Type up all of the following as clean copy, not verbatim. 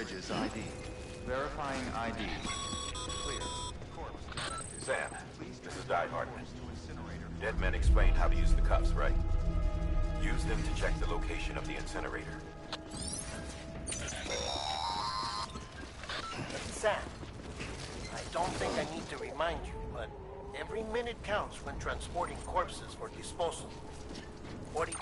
Bridges ID. Verifying ID. Clear. Sam, this is Die Hard. Dead men explained how to use the cuffs, right? Use them to check the location of the incinerator. Sam, I don't think I need to remind you, but every minute counts when transporting corpses for disposal. 40...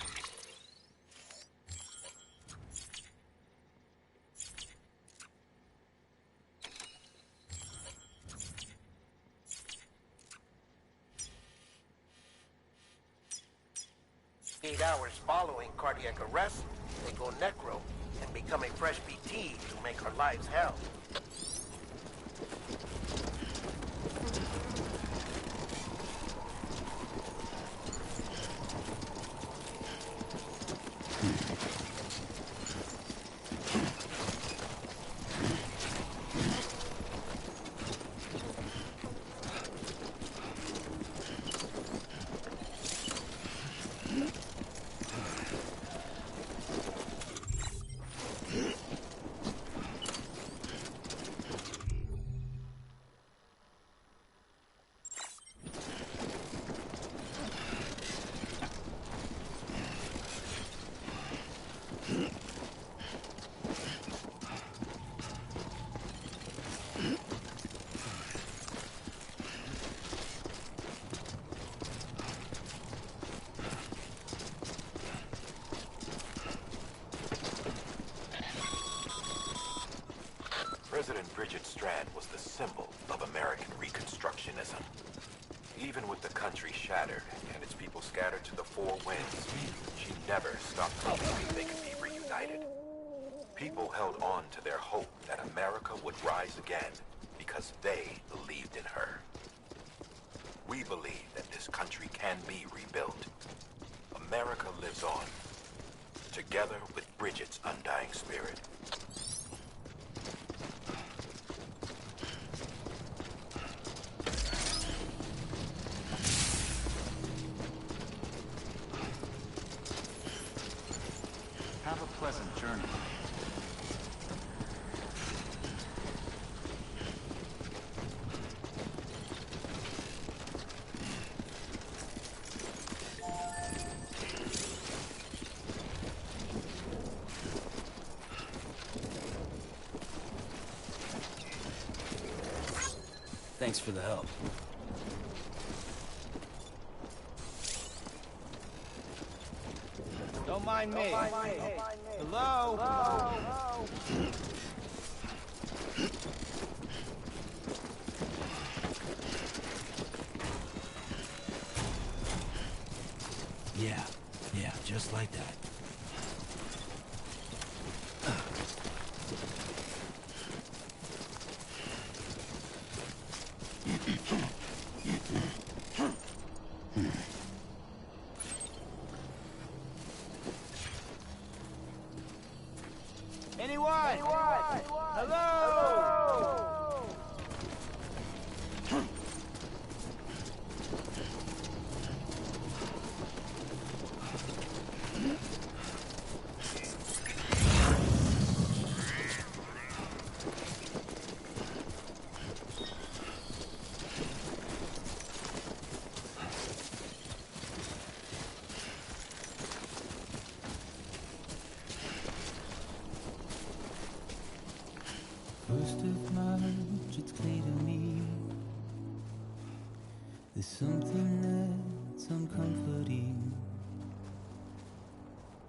hours following cardiac arrest, they go necro and become a fresh BT to make our lives hell. President Bridget Strand was the symbol of American Reconstructionism. Even with the country shattered and its people scattered to the four winds, she never stopped believing they could be reunited. People held on to their hope that America would rise again because they believed in her. We believe that this country can be rebuilt. America lives on, together with Bridget's undying spirit. Have a pleasant journey. Thanks for the help. Don't mind me. Hello? Hello? Yeah, just like that. Anyone? Hello? First of March, it's clear to me there's something that's uncomforting.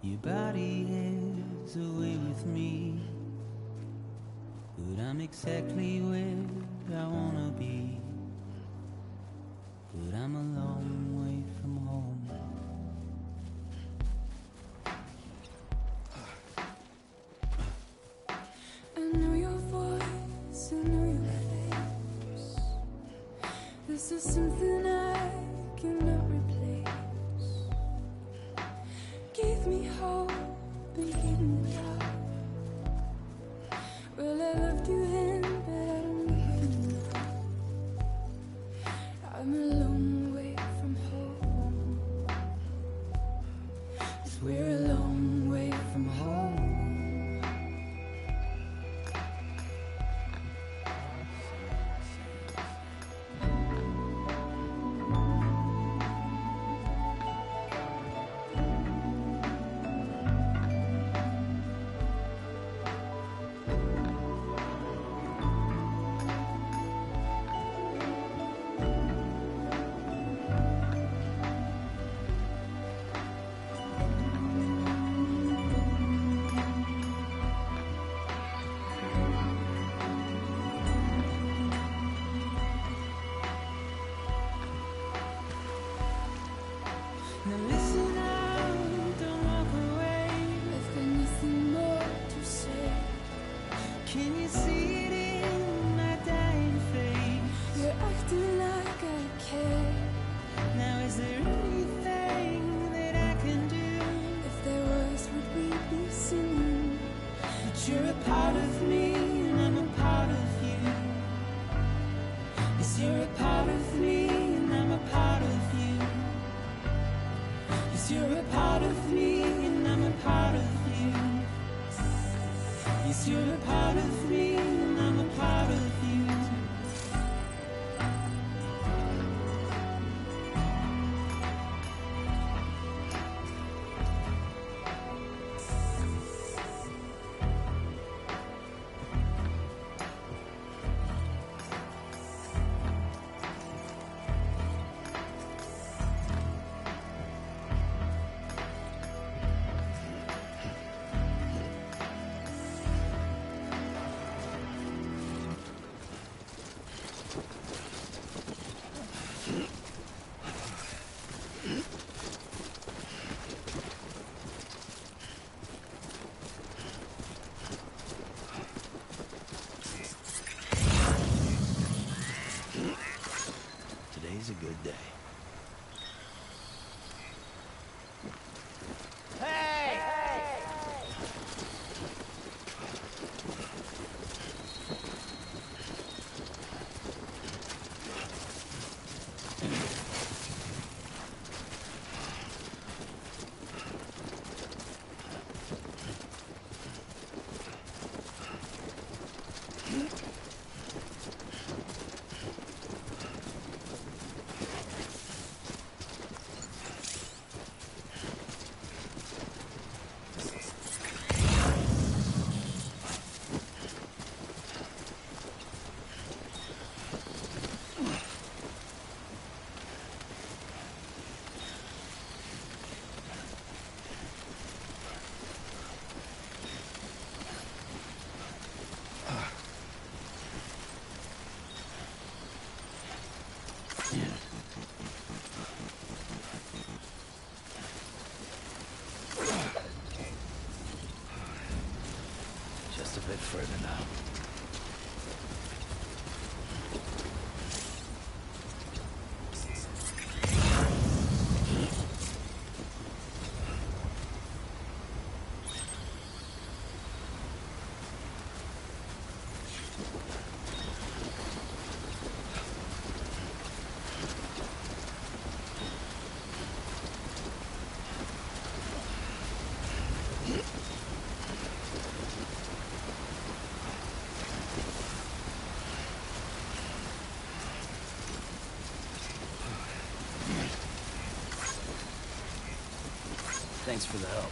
Your body is away with me, but I'm exactly where I wanna be. But I'm a long way from home. I know your voice, I know your face. This is something I cannot replace. Give me hope and give me love. Well, I loved you then, but I don't love you now. I'm a long way from home. 'Cause we're a long way from home. Now listen out, don't walk away. I've got nothing more to say. Can you see it in my dying face? You're acting like I care. Now is there anything that I can do? If there was, would we be singing? But you're a part of me and I'm a part of you. Yes, you're a part of me and I'm a part of you. Yes, you're a part of me and I'm a part of you. Yes, you're a part of me and I'm a part of you. Today's a good day. Just a bit further now. Thanks for the help.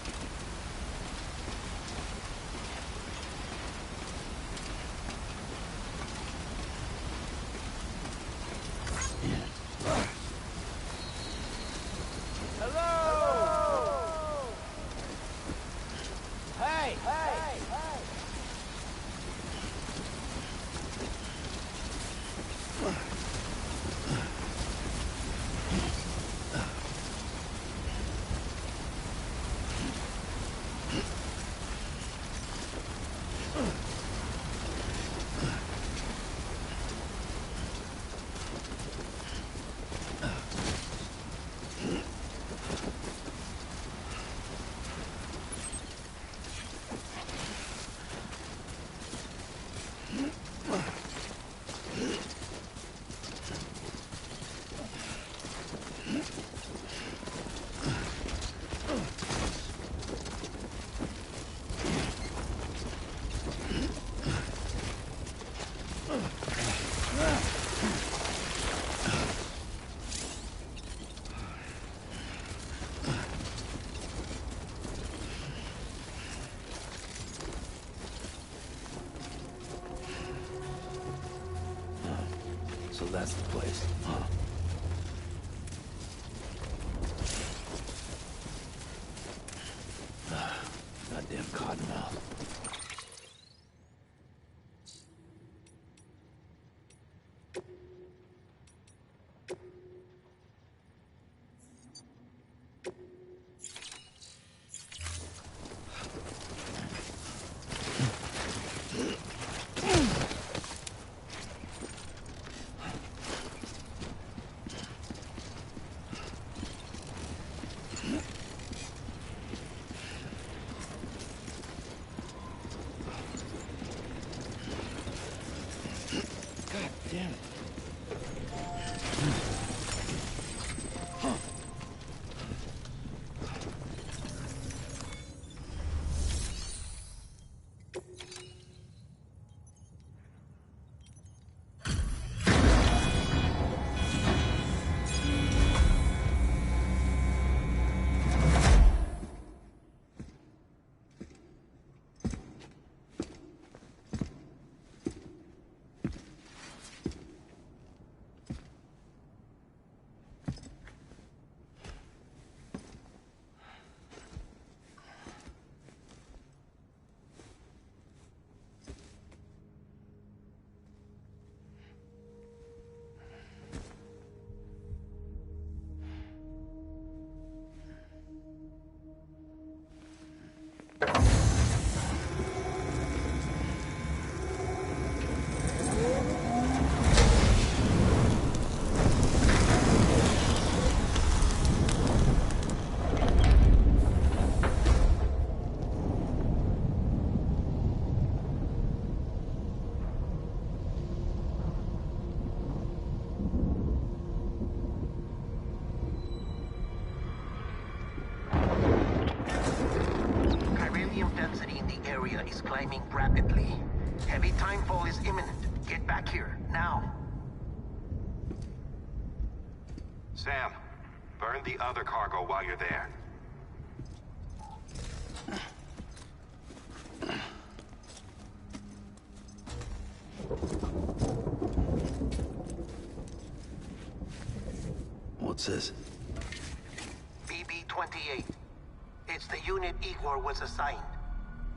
Sam, burn the other cargo while you're there. What's this? BB-28. It's the unit Igor was assigned.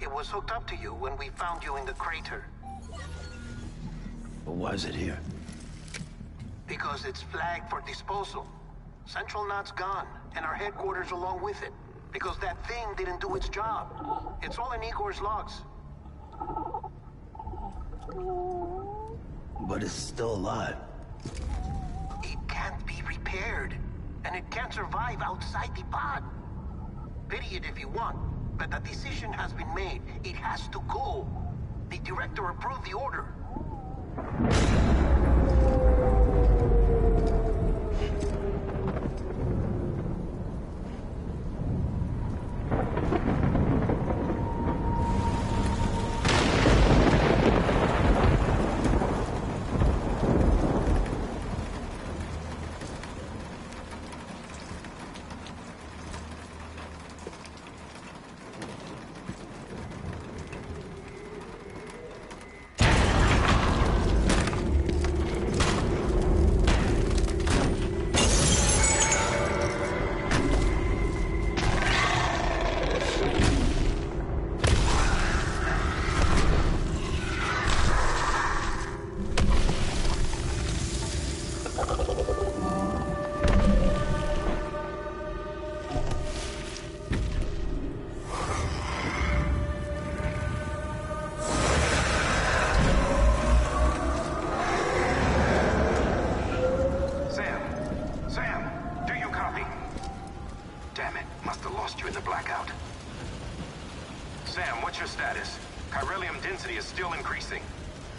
It was hooked up to you when we found you in the crater. But why is it here? Because it's flagged for disposal. Central Knot's gone, and our headquarters along with it. Because that thing didn't do its job. It's all in Igor's logs. But it's still alive. It can't be repaired, and it can't survive outside the pod. Pity it if you want, but the decision has been made. It has to go. The director approved the order.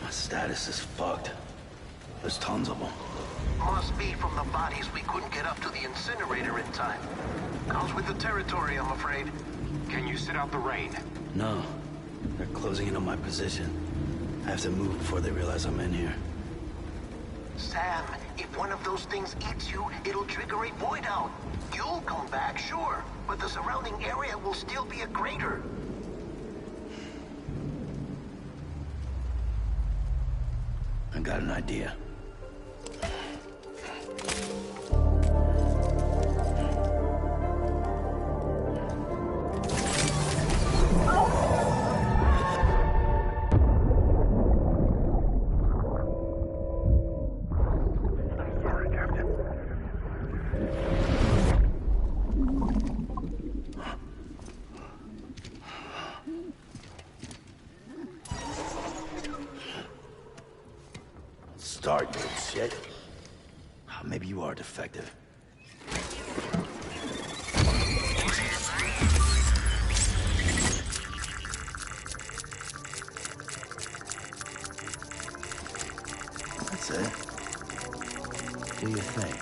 My status is fucked. There's tons of them. Must be from the bodies we couldn't get up to the incinerator in time. Comes with the territory, I'm afraid. Can you sit out the rain? No. They're closing in on my position. I have to move before they realize I'm in here. Sam, if one of those things eats you, it'll trigger a void out. You'll come back, sure, but the surrounding area will still be a crater. I got an idea. Sorry, Captain. Start, you shit. Maybe you are defective. That's it. Do your thing.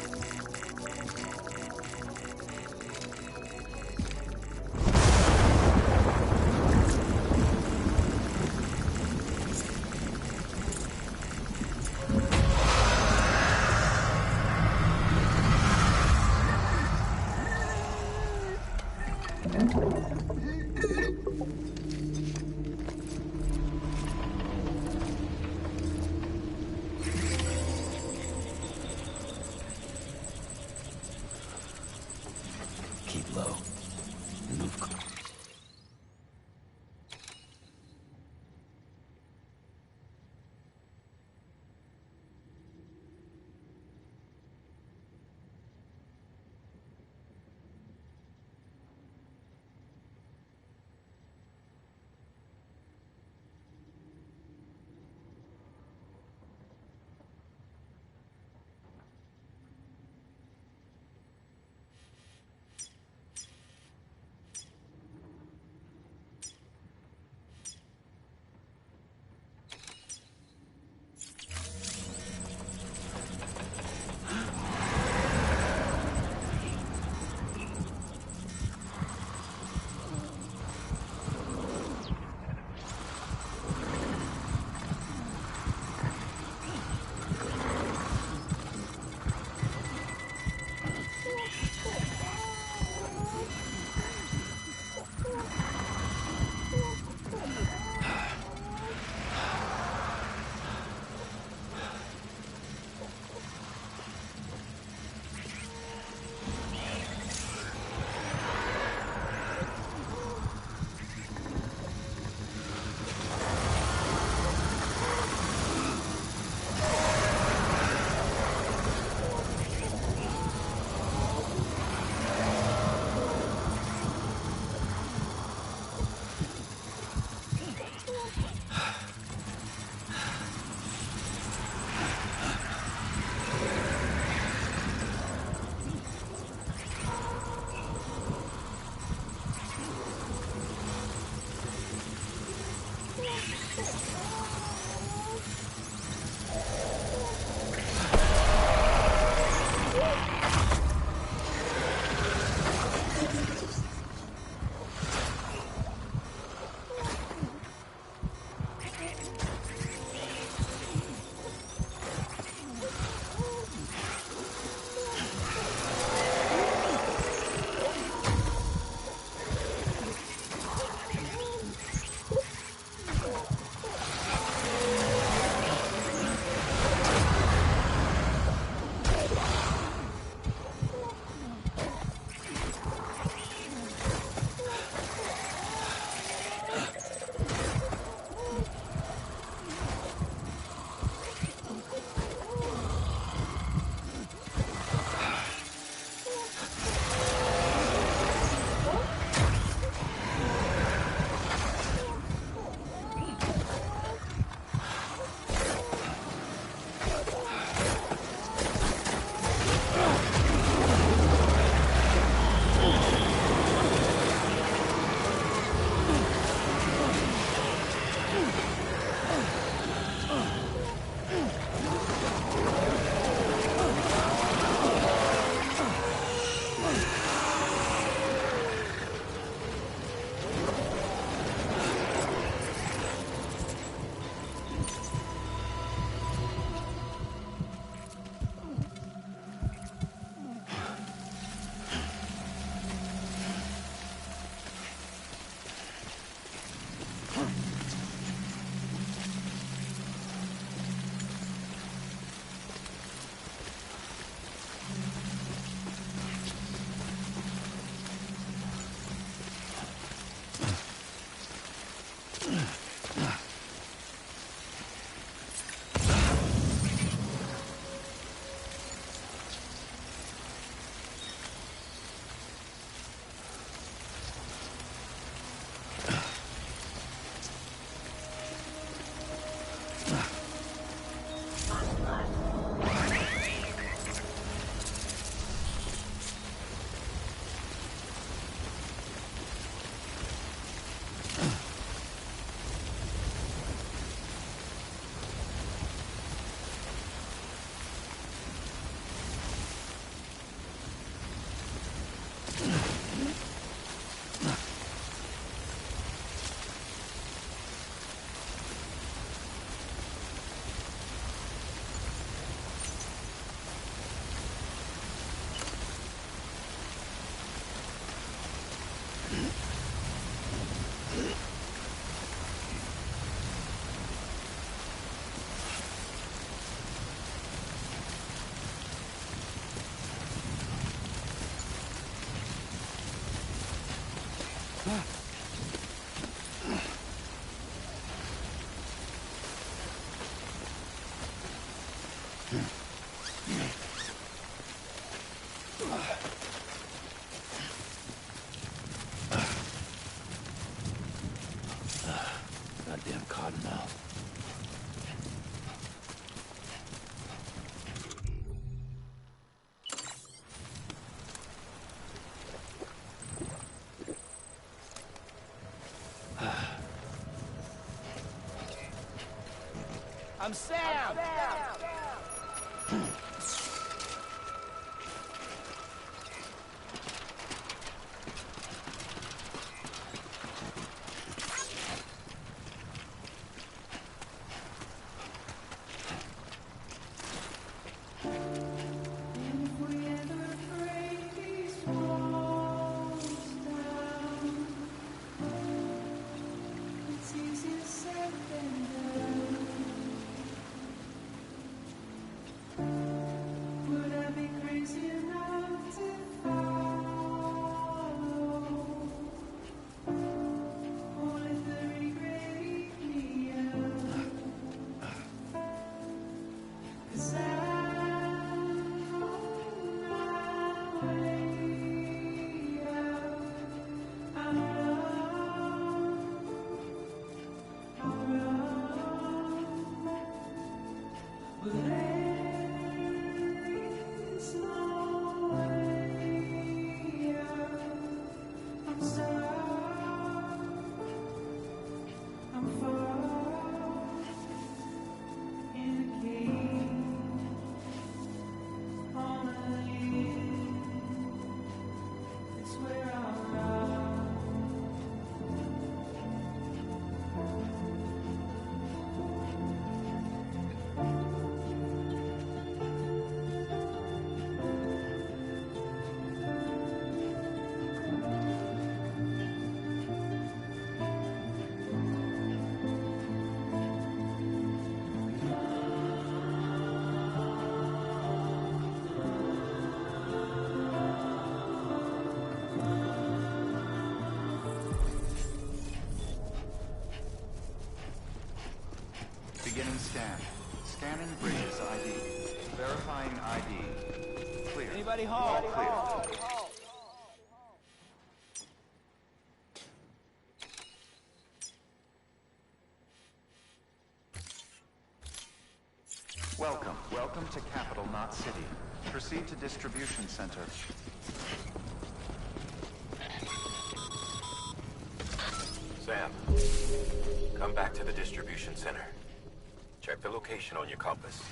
Keep low. And move close. Goddamn cottonmouth. I'm Sam! Beginning scan. Scanning Bridges ID. Verifying ID. Clear. Anybody All home? clear. Welcome to Capital, not City. Proceed to Distribution Center. Sam, come back to the distribution center. Check the location on your compass.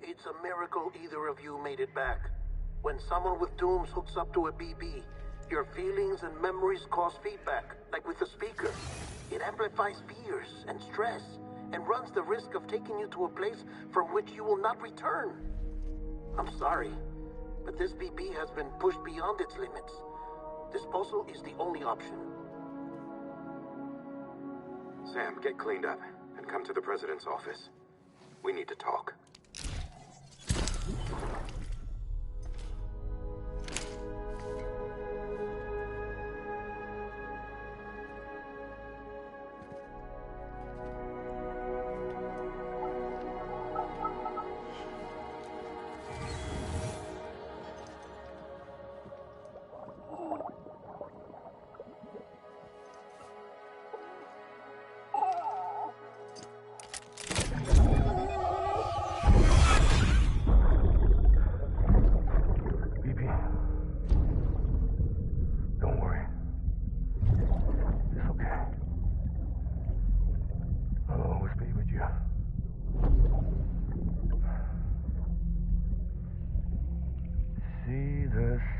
It's a miracle either of you made it back. When someone with dooms hooks up to a BB, your feelings and memories cause feedback, like with the speaker. It amplifies fears and stress, and runs the risk of taking you to a place from which you will not return. I'm sorry, but this BB has been pushed beyond its limits. Disposal is the only option. Sam, get cleaned up and come to the president's office. We need to talk.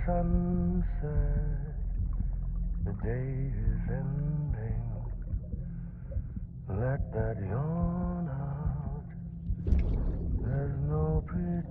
Sunset, the day is ending. Let that yawn out. pretend.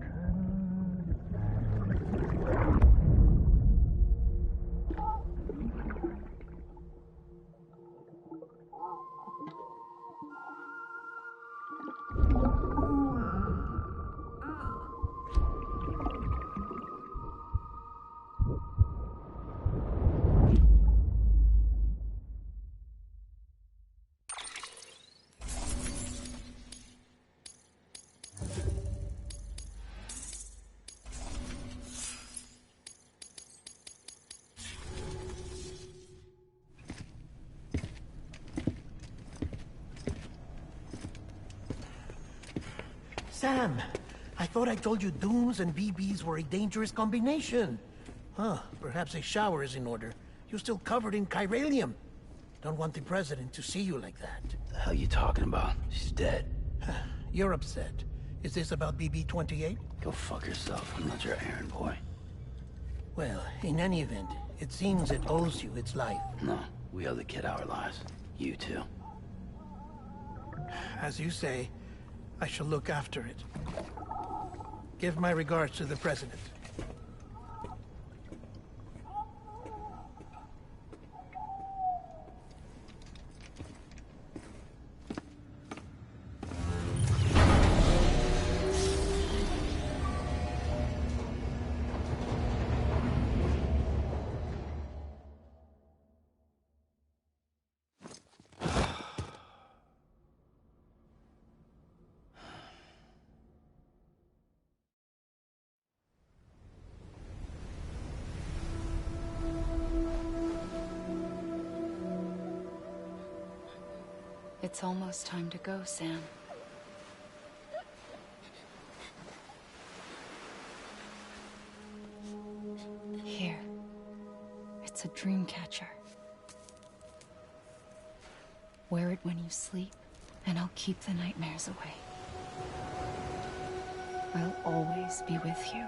Sam, I thought I told you Dooms and BBs were a dangerous combination. Huh, perhaps a shower is in order. You're still covered in chiralium. Don't want the president to see you like that. The hell you talking about? She's dead. You're upset. Is this about BB-28? Go fuck yourself. I'm not your errand boy. Well, in any event, it seems it owes you its life. No, we owe the kid our lives. You too. As you say, I shall look after it. Give my regards to the president. It's almost time to go, Sam. Here. It's a dream catcher. Wear it when you sleep, and I'll keep the nightmares away. I'll always be with you.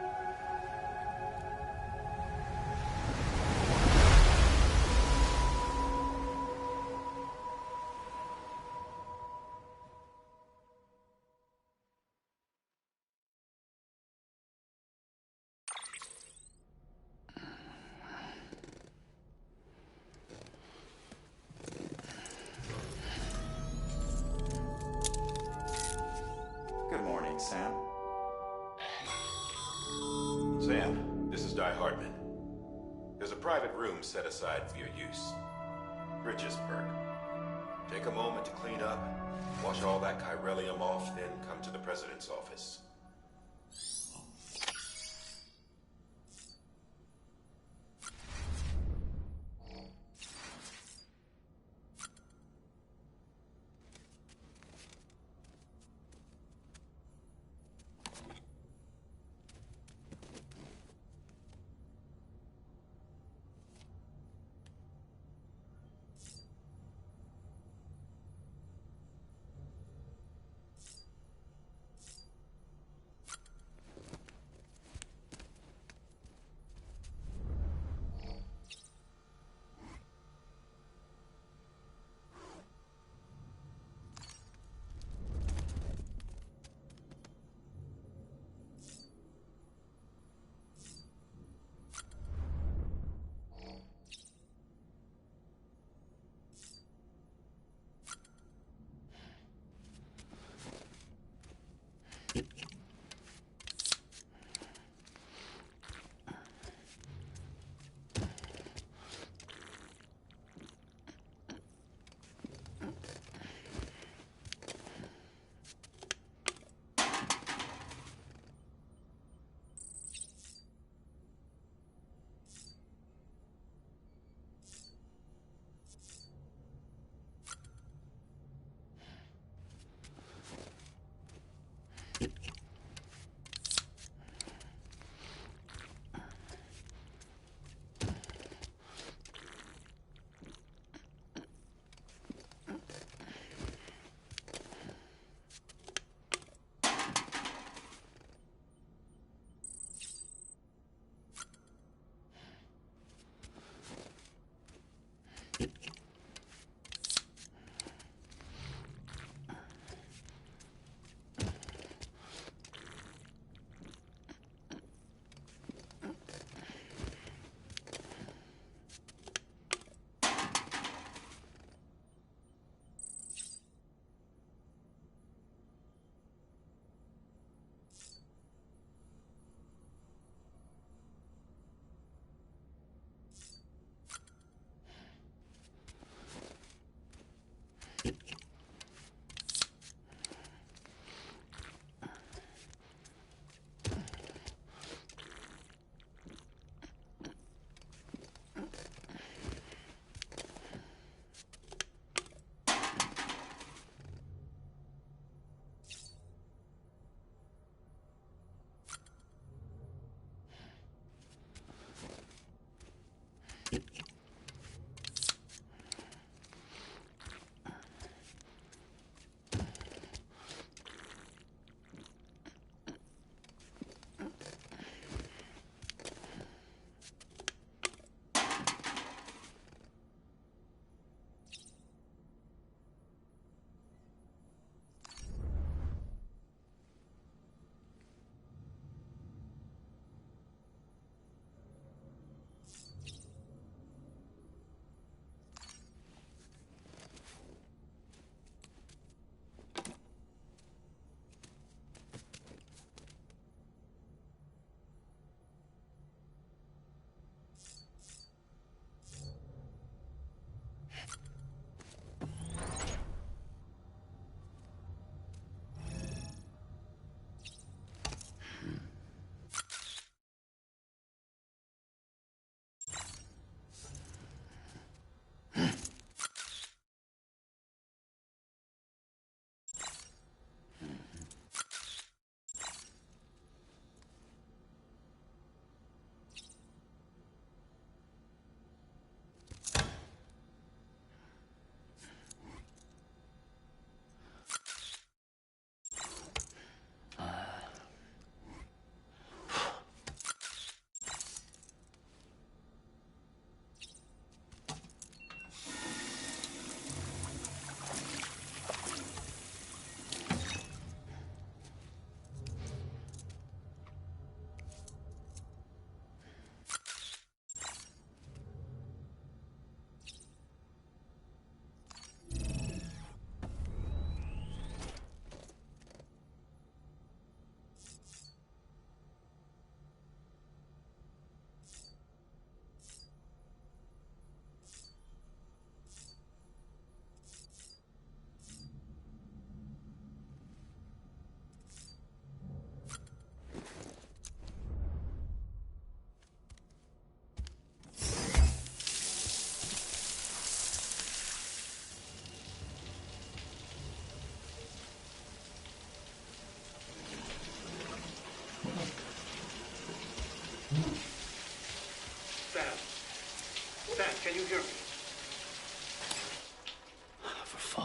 Good morning, Sam. Sam, this is Di Hartman. There's a private room set aside for your use. Bridges perk. Take a moment to clean up, wash all that chiralium off, then come to the president's office.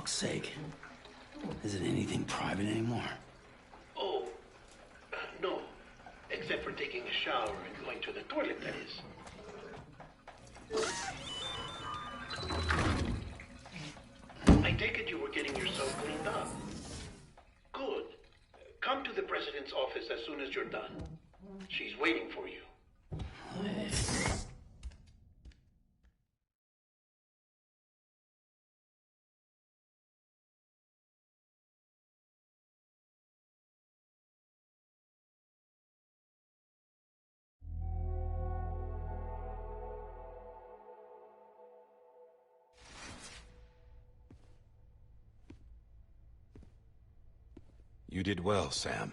fuck's sake. Is it anything private anymore? Oh, no. Except for taking a shower and going to the toilet, that is. I take it you were getting yourself cleaned up. Good. Come to the president's office as soon as you're done. She's waiting for you. You did well, Sam.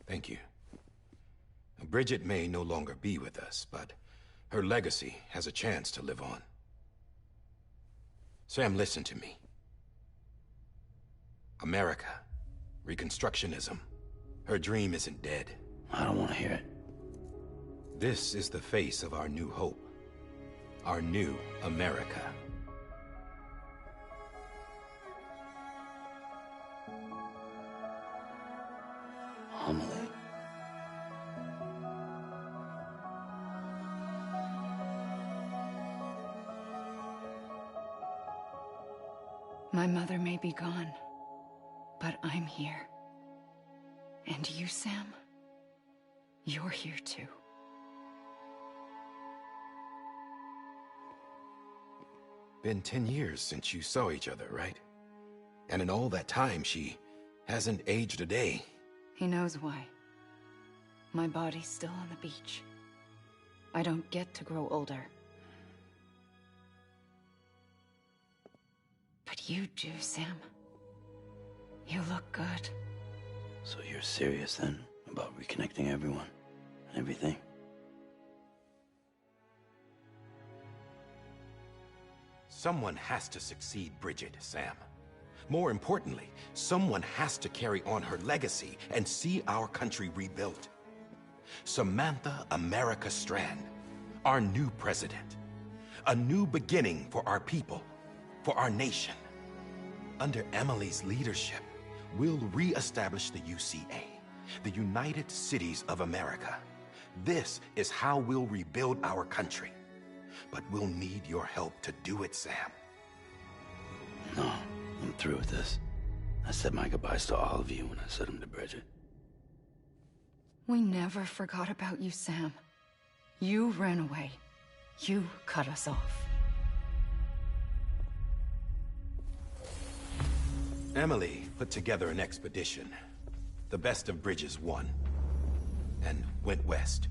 Thank you. Bridget may no longer be with us, but her legacy has a chance to live on. Sam, listen to me. America, Reconstructionism, her dream isn't dead. I don't want to hear it. This is the face of our new hope. Our new America. Amelie. My mother may be gone, but I'm here. And you, Sam, you're here too. Been 10 years since you saw each other, right? And in all that time, she hasn't aged a day. He knows why. My body's still on the beach. I don't get to grow older. But you do, Sam. You look good. So you're serious then about reconnecting everyone and everything? Someone has to succeed Bridget, Sam. More importantly, someone has to carry on her legacy and see our country rebuilt. Samantha America Strand, our new president. A new beginning for our people, for our nation. Under Emily's leadership, we'll re-establish the UCA, the United Cities of America. This is how we'll rebuild our country. But we'll need your help to do it, Sam. No. I'm through with this. I said my goodbyes to all of you when I said them to Bridget. We never forgot about you, Sam. You ran away. You cut us off. Emily put together an expedition. The best of Bridges won. And went west.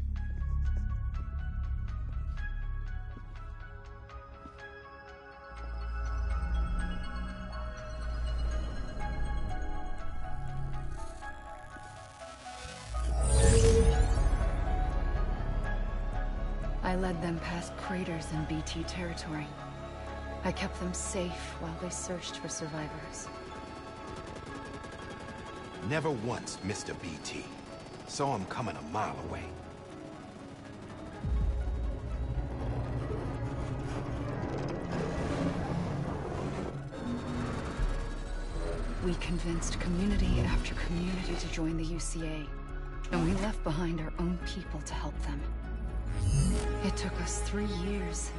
I led them past craters in BT territory. I kept them safe while they searched for survivors. Never once missed a BT. Saw him coming a mile away. We convinced community after community to join the UCA, and we left behind our own people to help them. It took us 3 years,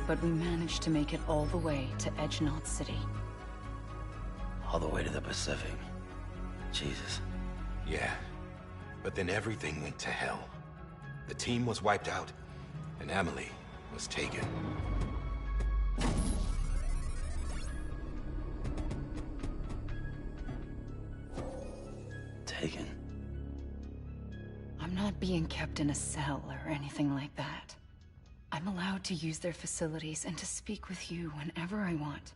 but we managed to make it all the way to Edge-Knot City. All the way to the Pacific. Jesus. Yeah, but then everything went to hell. The team was wiped out, and Emily was taken. Taken? I'm not being kept in a cell or anything like that. I'm allowed to use their facilities and to speak with you whenever I want.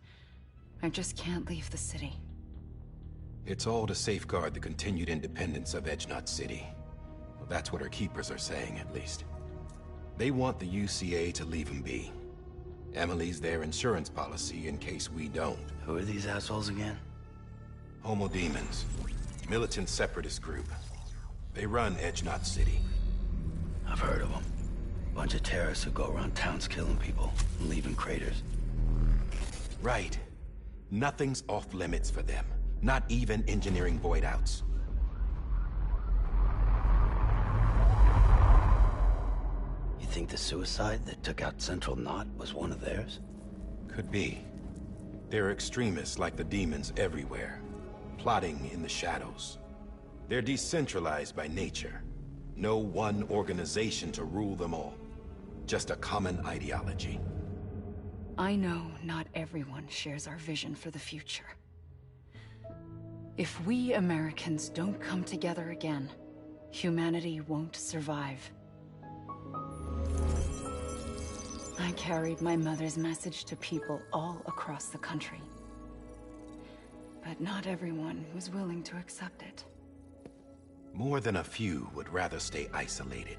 I just can't leave the city. It's all to safeguard the continued independence of Edge-Knot City. Well, that's what our keepers are saying, at least. They want the UCA to leave them be. Emily's their insurance policy in case we don't. Who are these assholes again? Homo Demons. Militant separatist group. They run Edge-Knot City. I've heard of them. Bunch of terrorists who go around towns killing people and leaving craters. Right. Nothing's off limits for them. Not even engineering void outs. You think the suicide that took out Central Knot was one of theirs? Could be. There are extremists like the demons everywhere, plotting in the shadows. They're decentralized by nature. No one organization to rule them all. Just a common ideology. I know not everyone shares our vision for the future. If we Americans don't come together again, humanity won't survive. I carried my mother's message to people all across the country. But not everyone was willing to accept it. More than a few would rather stay isolated.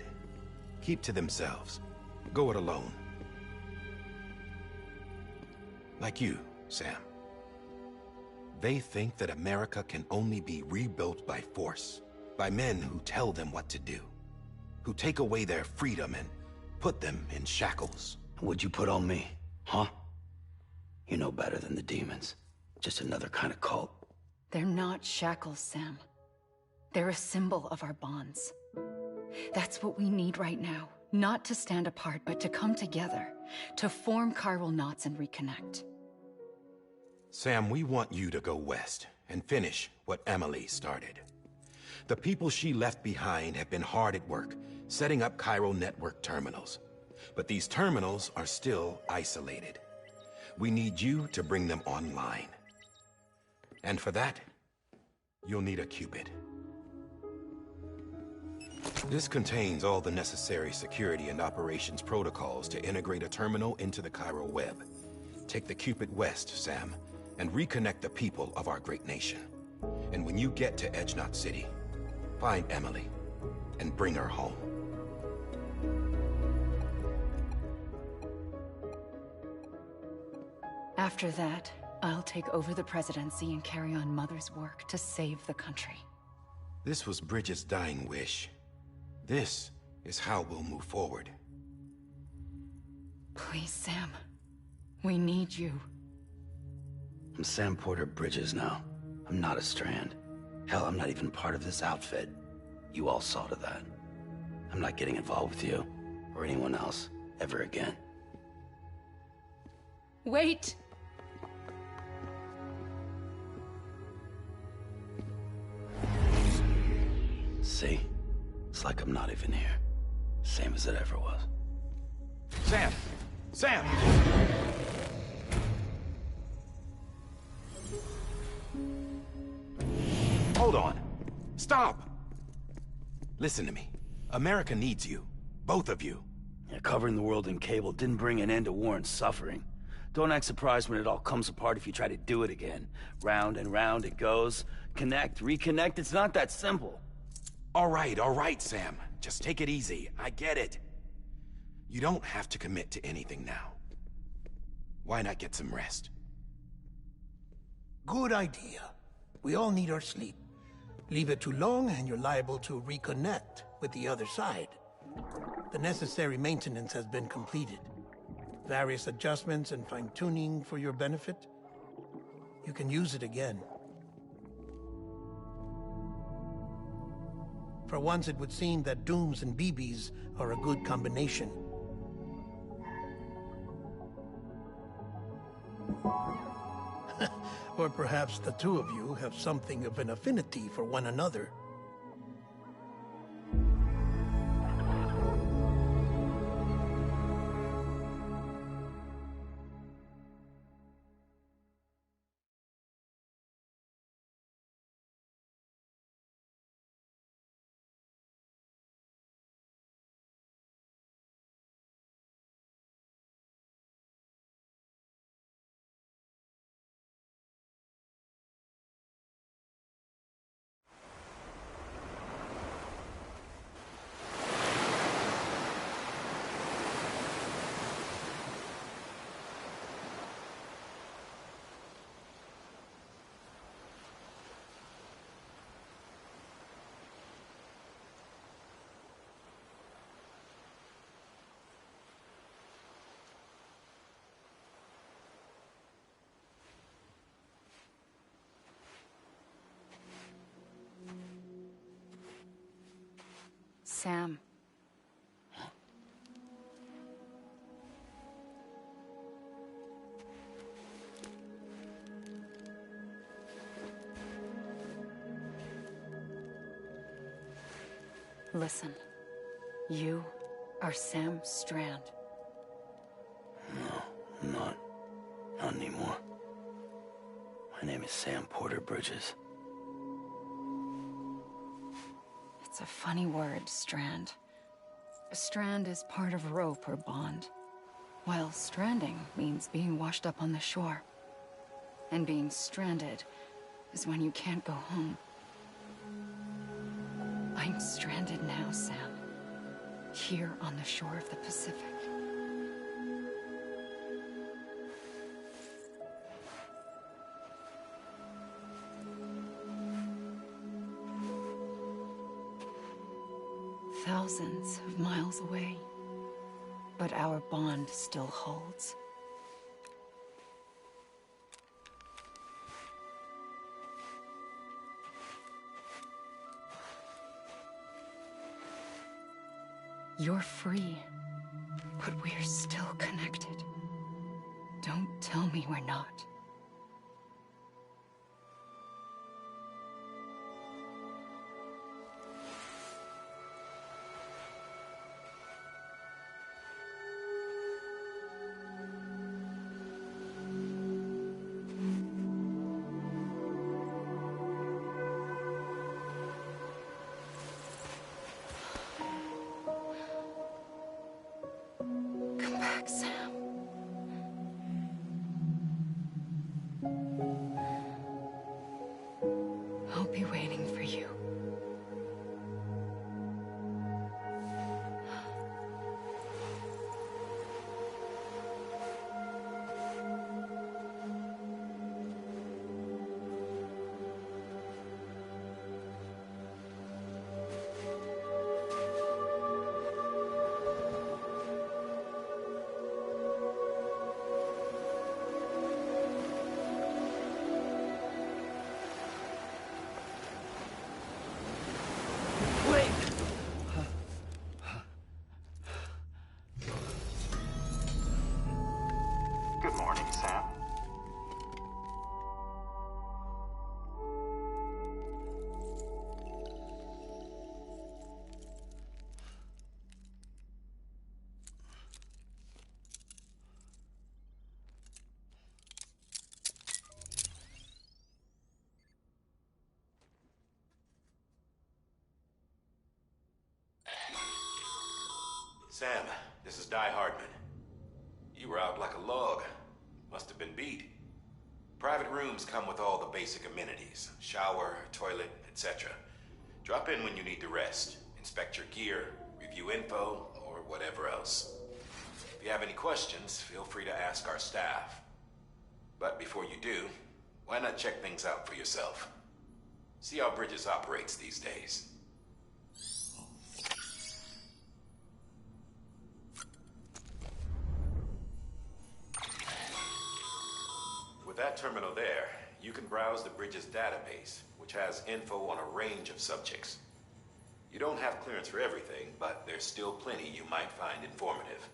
Keep to themselves. Go it alone. Like you, Sam. They think that America can only be rebuilt by force, by men who tell them what to do, who take away their freedom and put them in shackles. What'd you put on me, huh? You know better than the demons. Just another kind of cult. They're not shackles, Sam. They're a symbol of our bonds. That's what we need right now. Not to stand apart, but to come together, to form chiral knots and reconnect. Sam, we want you to go west and finish what Emily started. The people she left behind have been hard at work, setting up chiral network terminals. But these terminals are still isolated. We need you to bring them online. And for that, you'll need a Cupid. This contains all the necessary security and operations protocols to integrate a terminal into the chiral web. Take the Cupid west, Sam, and reconnect the people of our great nation. And when you get to Edge Knot City, find Emily and bring her home. After that, I'll take over the presidency and carry on Mother's work to save the country. This was Bridget's dying wish. This is how we'll move forward. Please, Sam. We need you. I'm Sam Porter Bridges now. I'm not a Strand. Hell, I'm not even part of this outfit. You all saw to that. I'm not getting involved with you, or anyone else, ever again. Wait! See? It's like I'm not even here. Same as it ever was. Sam! Sam! Hold on. Stop! Listen to me. America needs you. Both of you. Yeah, covering the world in cable didn't bring an end to war and suffering. Don't act surprised when it all comes apart if you try to do it again. Round and round it goes. Connect, reconnect, it's not that simple. All right, Sam. Just take it easy. I get it. You don't have to commit to anything now. Why not get some rest? Good idea. We all need our sleep. Leave it too long and you're liable to reconnect with the other side. The necessary maintenance has been completed. Various adjustments and fine-tuning for your benefit. You can use it again. For once, it would seem that Dooms and BBs are a good combination. Or perhaps the two of you have something of an affinity for one another. Sam. Listen, you are Sam Strand. No, I'm not. Not anymore. My name is Sam Porter Bridges. It's a funny word, Strand. A strand is part of rope or bond, while stranding means being washed up on the shore. And being stranded is when you can't go home. I'm stranded now, Sam. Here on the shore of the Pacific. Thousands of miles away, but our bond still holds. You're free, but we're still connected. Don't tell me we're not. Come back, Sam. I'll be waiting for you. Good morning, Sam. Sam, this is Di Hardman. You were out like a log. Must have been beat. Private rooms come with all the basic amenities. Shower, toilet, etc. Drop in when you need to rest. Inspect your gear, review info, or whatever else. If you have any questions, feel free to ask our staff. But before you do, why not check things out for yourself? See how Bridges operates these days. With that terminal there, you can browse the Bridges database, which has info on a range of subjects. You don't have clearance for everything, but there's still plenty you might find informative.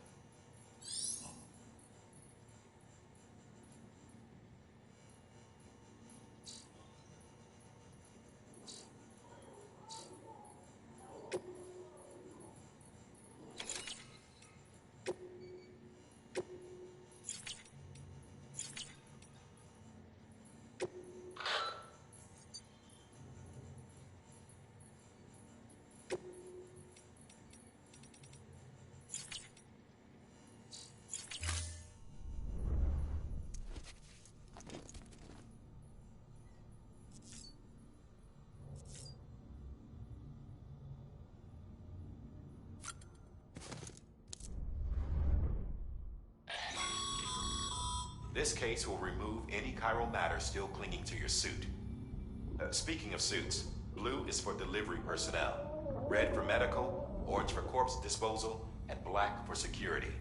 This case will remove any chiral matter still clinging to your suit. Speaking of suits, blue is for delivery personnel, red for medical, orange for corpse disposal, and black for security.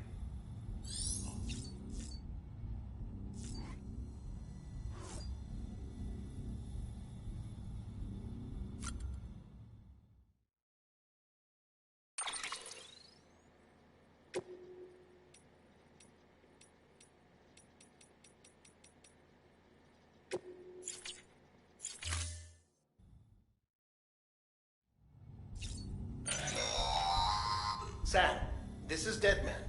Sam, this is Deadman.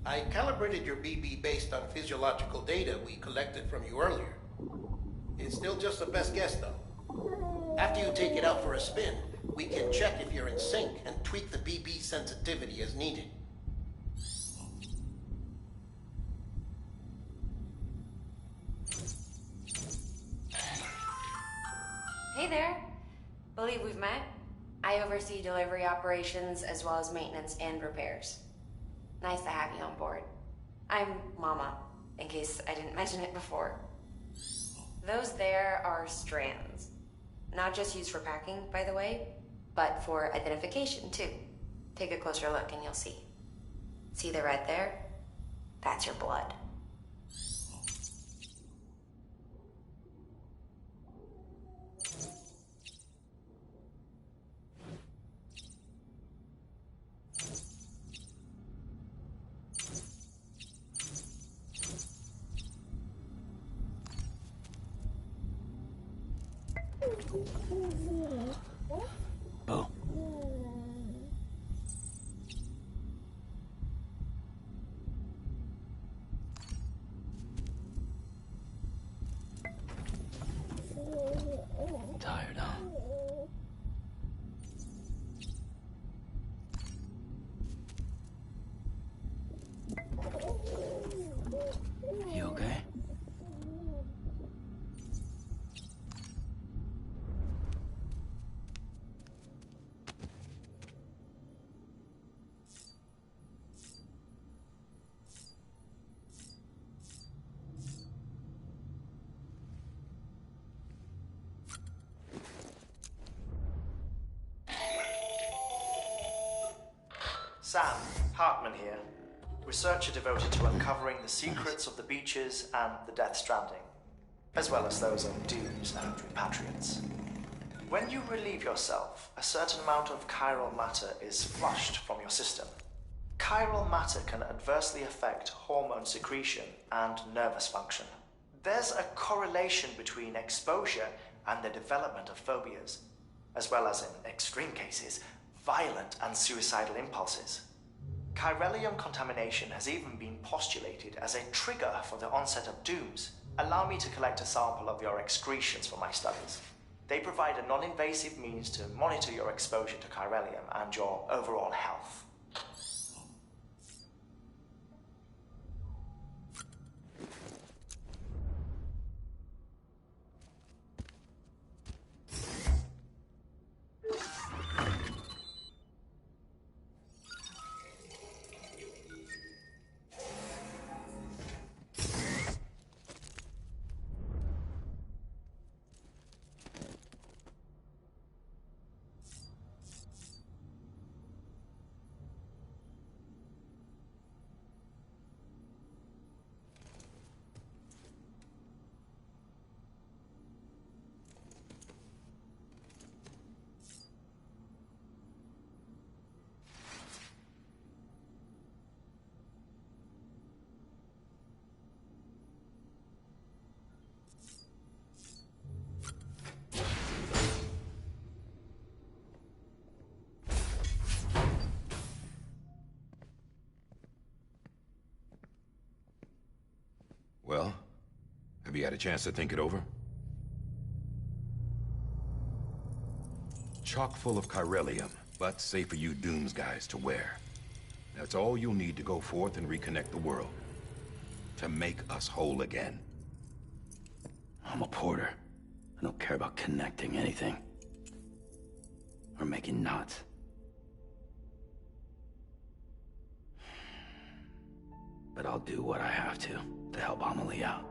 I calibrated your BB based on physiological data we collected from you earlier. It's still just a best guess, though. After you take it out for a spin, we can check if you're in sync and tweak the BB sensitivity as needed. Hey there. Believe we've met. I oversee delivery operations as well as maintenance and repairs. Nice to have you on board. I'm Mama, in case I didn't mention it before. Those there are strands. Not just used for packing, by the way, but for identification, too. Take a closer look and you'll see. See the red there? That's your blood. Bo. Tired, huh? You okay? Sam, Hartman here, researcher devoted to uncovering the secrets of the beaches and the Death Stranding, as well as those of dooms and repatriates. When you relieve yourself, a certain amount of chiral matter is flushed from your system. Chiral matter can adversely affect hormone secretion and nervous function. There's a correlation between exposure and the development of phobias, as well as, in extreme cases, violent and suicidal impulses. Chiralium contamination has even been postulated as a trigger for the onset of dooms. Allow me to collect a sample of your excretions for my studies. They provide a non-invasive means to monitor your exposure to chiralium and your overall health. Well, have you had a chance to think it over? Chock full of chiralium, but safe for you Dooms guys to wear. That's all you'll need to go forth and reconnect the world. To make us whole again. I'm a porter. I don't care about connecting anything. Or making knots. But I'll do what I have to help Amelie out.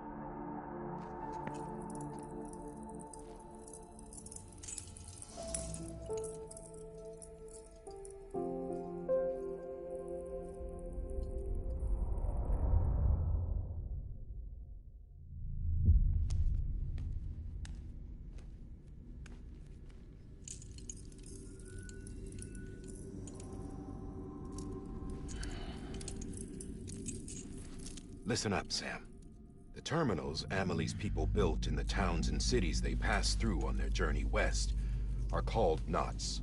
Listen up, Sam. The terminals Amelie's people built in the towns and cities they passed through on their journey west are called knots.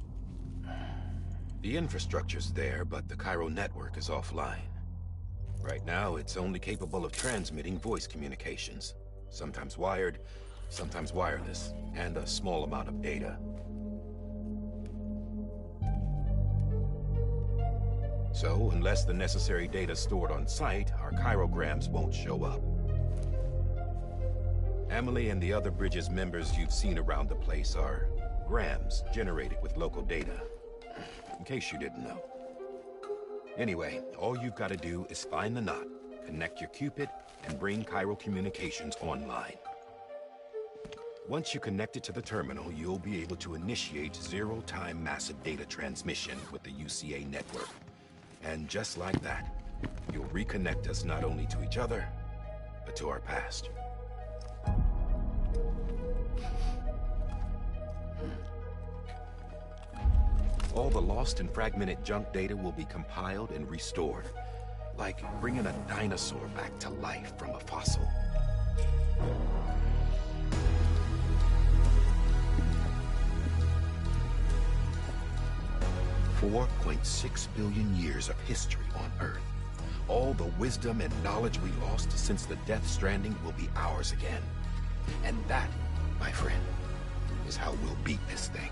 The infrastructure's there, but the Cairo network is offline. Right now, it's only capable of transmitting voice communications. Sometimes wired, sometimes wireless, and a small amount of data. So, unless the necessary data stored on site, our chirograms won't show up. Emily and the other Bridges members you've seen around the place are grams generated with local data. In case you didn't know. Anyway, all you've got to do is find the knot, connect your Cupid, and bring Cairo Communications online. Once you connect it to the terminal, you'll be able to initiate zero-time massive data transmission with the UCA network. And just like that, you'll reconnect us not only to each other, but to our past. All the lost and fragmented junk data will be compiled and restored, like bringing a dinosaur back to life from a fossil. $4.6 billion years of history on Earth. All the wisdom and knowledge we lost since the Death Stranding will be ours again. And that, my friend, is how we'll beat this thing.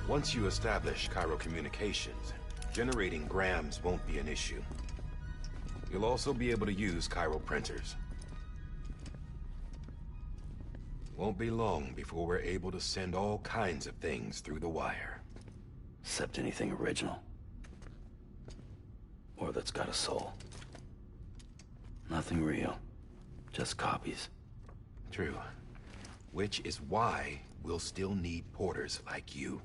Once you establish Cairo Communications, generating grams won't be an issue. You'll also be able to use Cairo printers. Won't be long before we're able to send all kinds of things through the wire. Except anything original. Or that's got a soul. Nothing real. Just copies. True. Which is why we'll still need porters like you.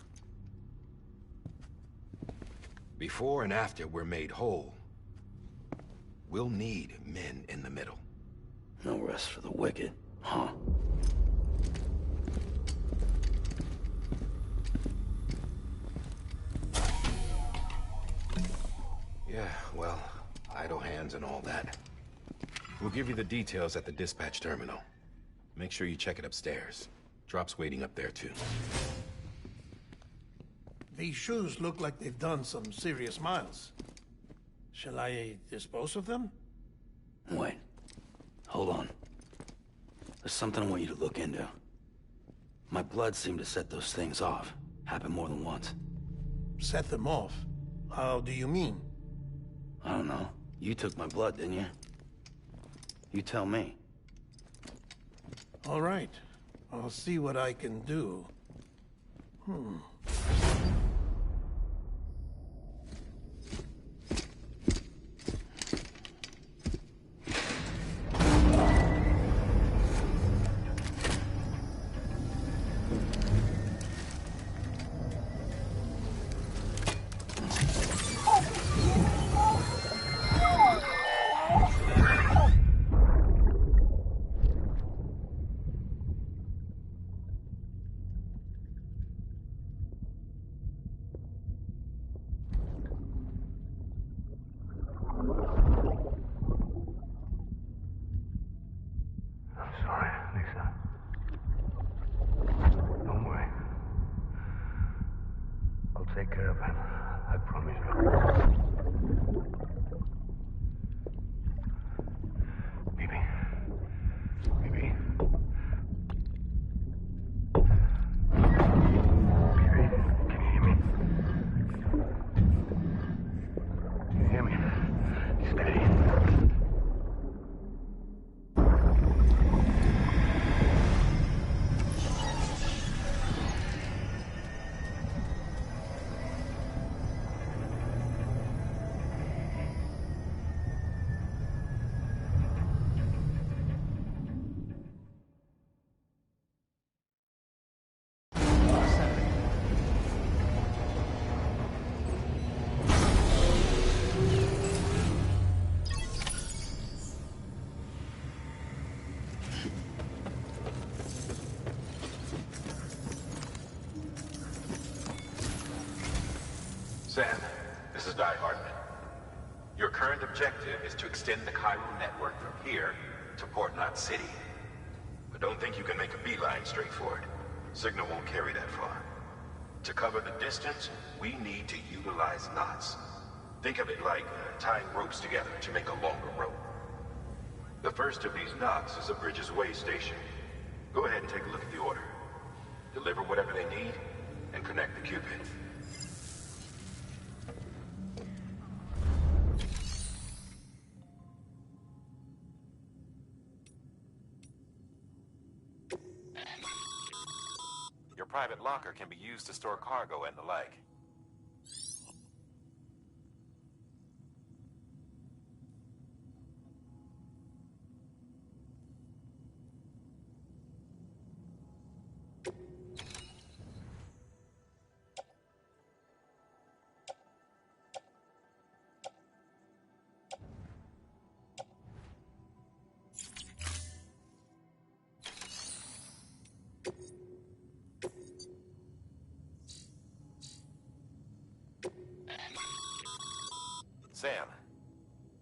Before and after we're made whole, we'll need men in the middle. No rest for the wicked, huh? Yeah, well, idle hands and all that. We'll give you the details at the dispatch terminal. Make sure you check it upstairs. Drop's waiting up there, too. These shoes look like they've done some serious miles. Shall I dispose of them? Wait. Hold on. There's something I want you to look into. My blood seemed to set those things off. Happened more than once. Set them off? How do you mean? I don't know. You took my blood, didn't you? You tell me. All right. I'll see what I can do. Take care of him. I promise you. Baby. Baby. Baby, can you hear me? Can you hear me? Steady. Sam, this is Di Hartman. Your current objective is to extend the Cairo network from here to Port Knot City. But don't think you can make a beeline straight for it. Signal won't carry that far. To cover the distance, we need to utilize knots. Think of it like tying ropes together to make a longer rope. The first of these knots is a Bridges way station. Go ahead and take a look at the order. Deliver whatever they need, and connect the Cupid. Your private locker can be used to store cargo and the like. Sam,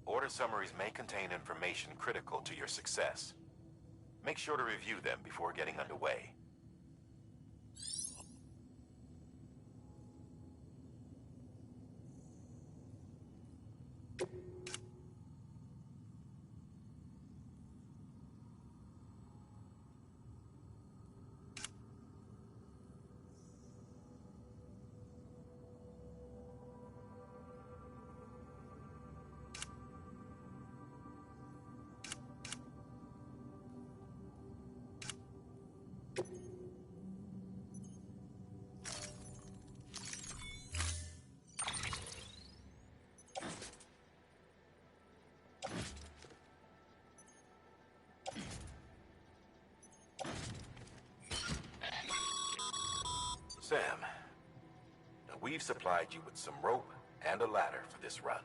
order summaries may contain information critical to your success. Make sure to review them before getting underway. Sam, we've supplied you with some rope and a ladder for this run.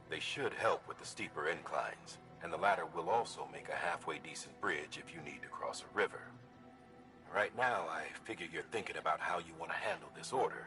They should help with the steeper inclines, and the ladder will also make a halfway decent bridge if you need to cross a river. Right now, I figure you're thinking about how you want to handle this order.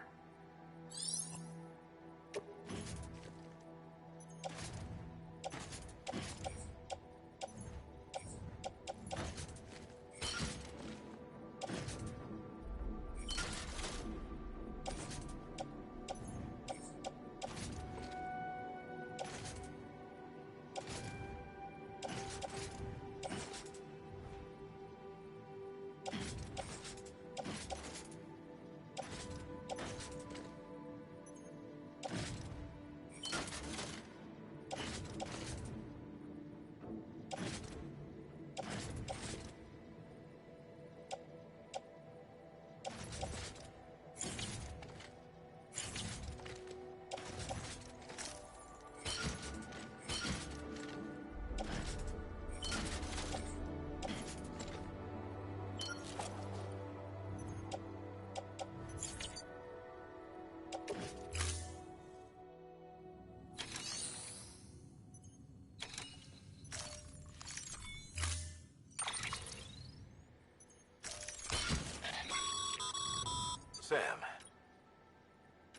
Sam.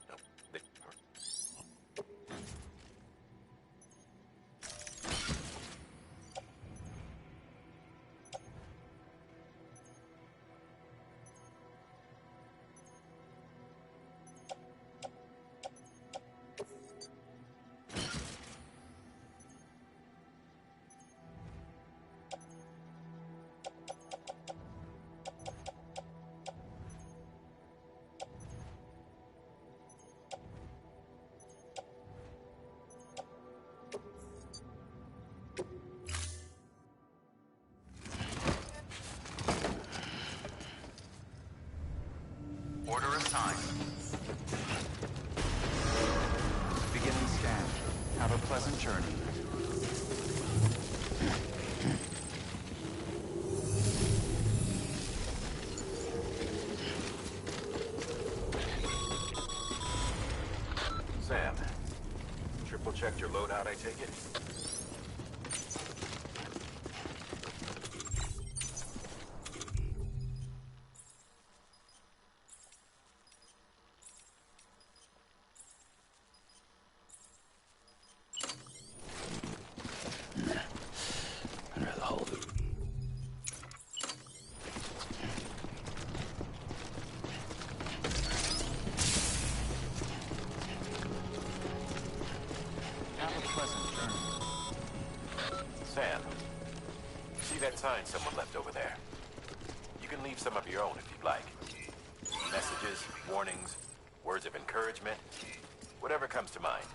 No, Order assigned. Beginning scan. Have a pleasant journey. Sam, triple checked your loadout, I take it? that sign someone left over there? You can leave some of your own if you'd like. Messages, warnings, words of encouragement, whatever comes to mind.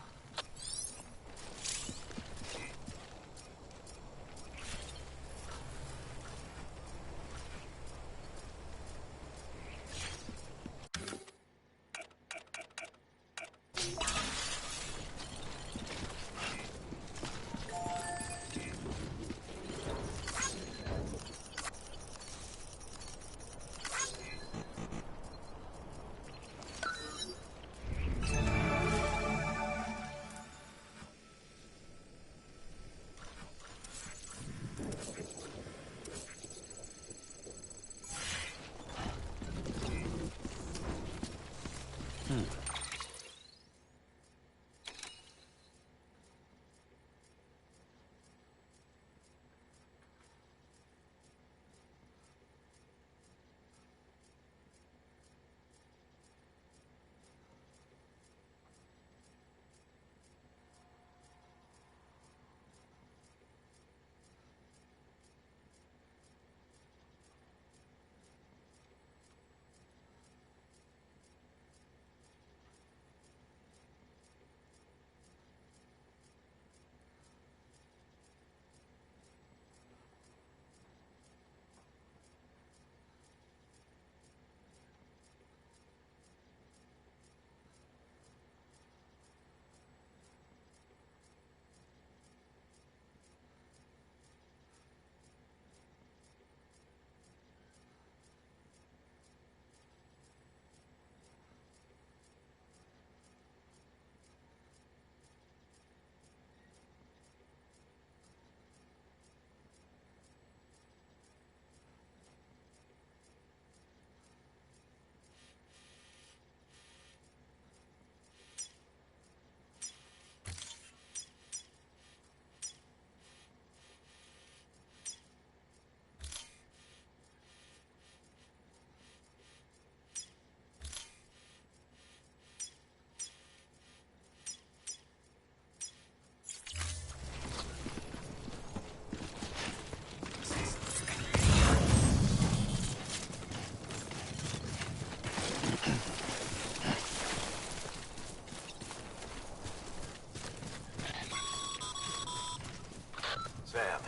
Sam,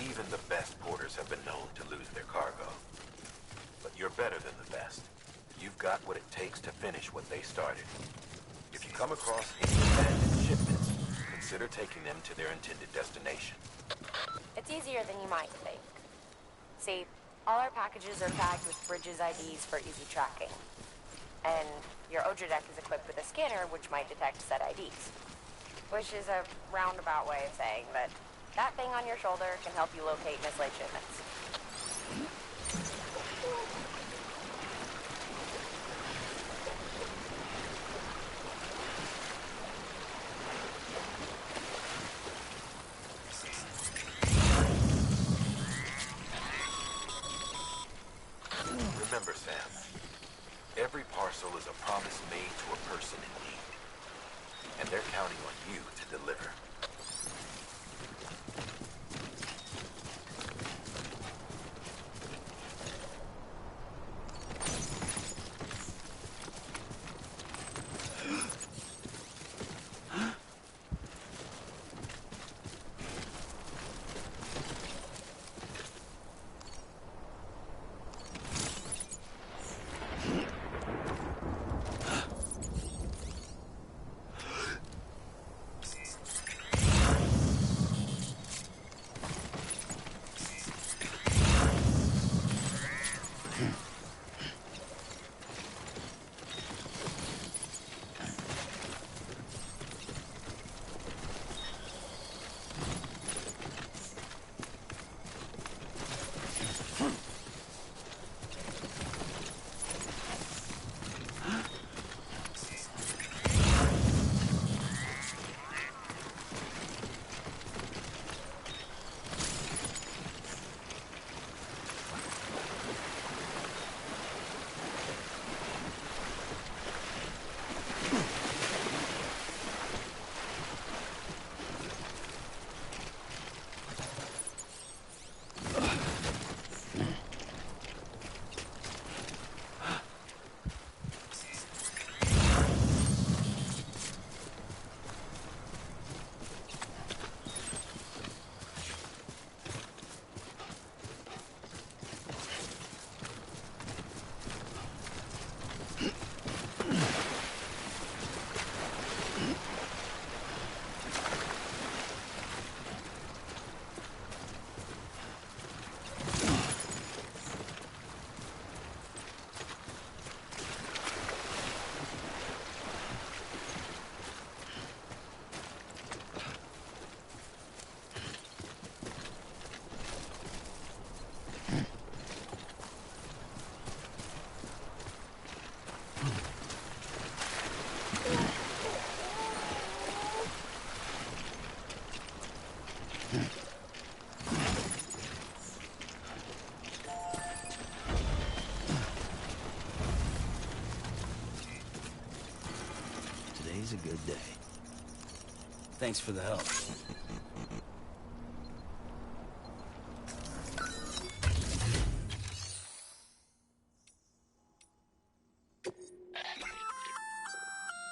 even the best porters have been known to lose their cargo. But you're better than the best. You've got what it takes to finish what they started. If you come across any abandoned shipments, consider taking them to their intended destination. It's easier than you might think. See, all our packages are tagged with Bridges IDs for easy tracking. And your Odra deck is equipped with a scanner which might detect said IDs. Which is a roundabout way of saying that that thing on your shoulder can help you locate mislaid shipments. Remember, Sam, every parcel is a promise made to a person in need. And they're counting on you to deliver. the day. Thanks for the help.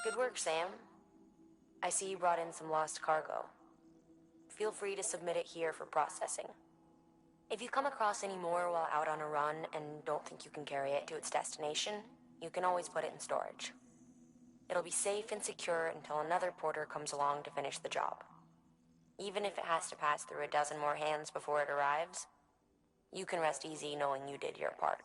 Good work, Sam. I see you brought in some lost cargo. Feel free to submit it here for processing. If you come across any more while out on a run and don't think you can carry it to its destination, you can always put it in storage. It'll be safe and secure until another porter comes along to finish the job. Even if it has to pass through a dozen more hands before it arrives, you can rest easy knowing you did your part.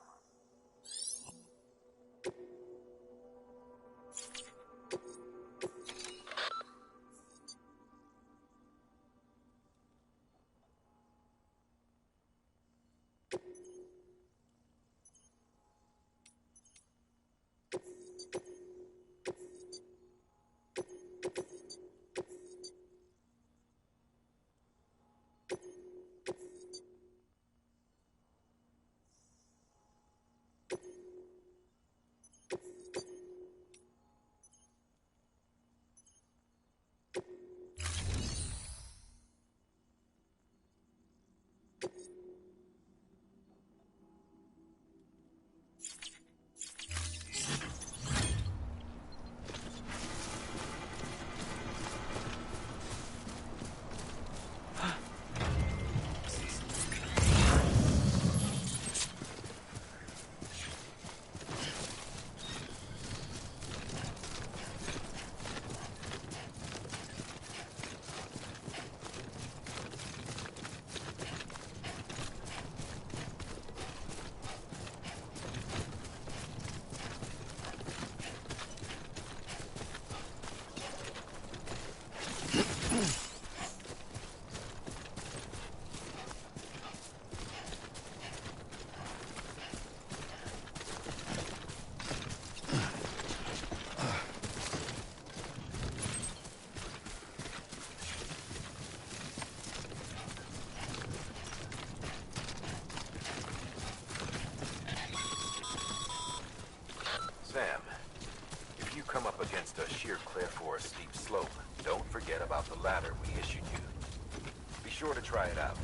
Sam, if you come up against a sheer cliff or a steep slope, don't forget about the ladder we issued you. Be sure to try it out.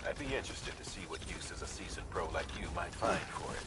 I'd be interested to see what uses a seasoned pro like you might find for it.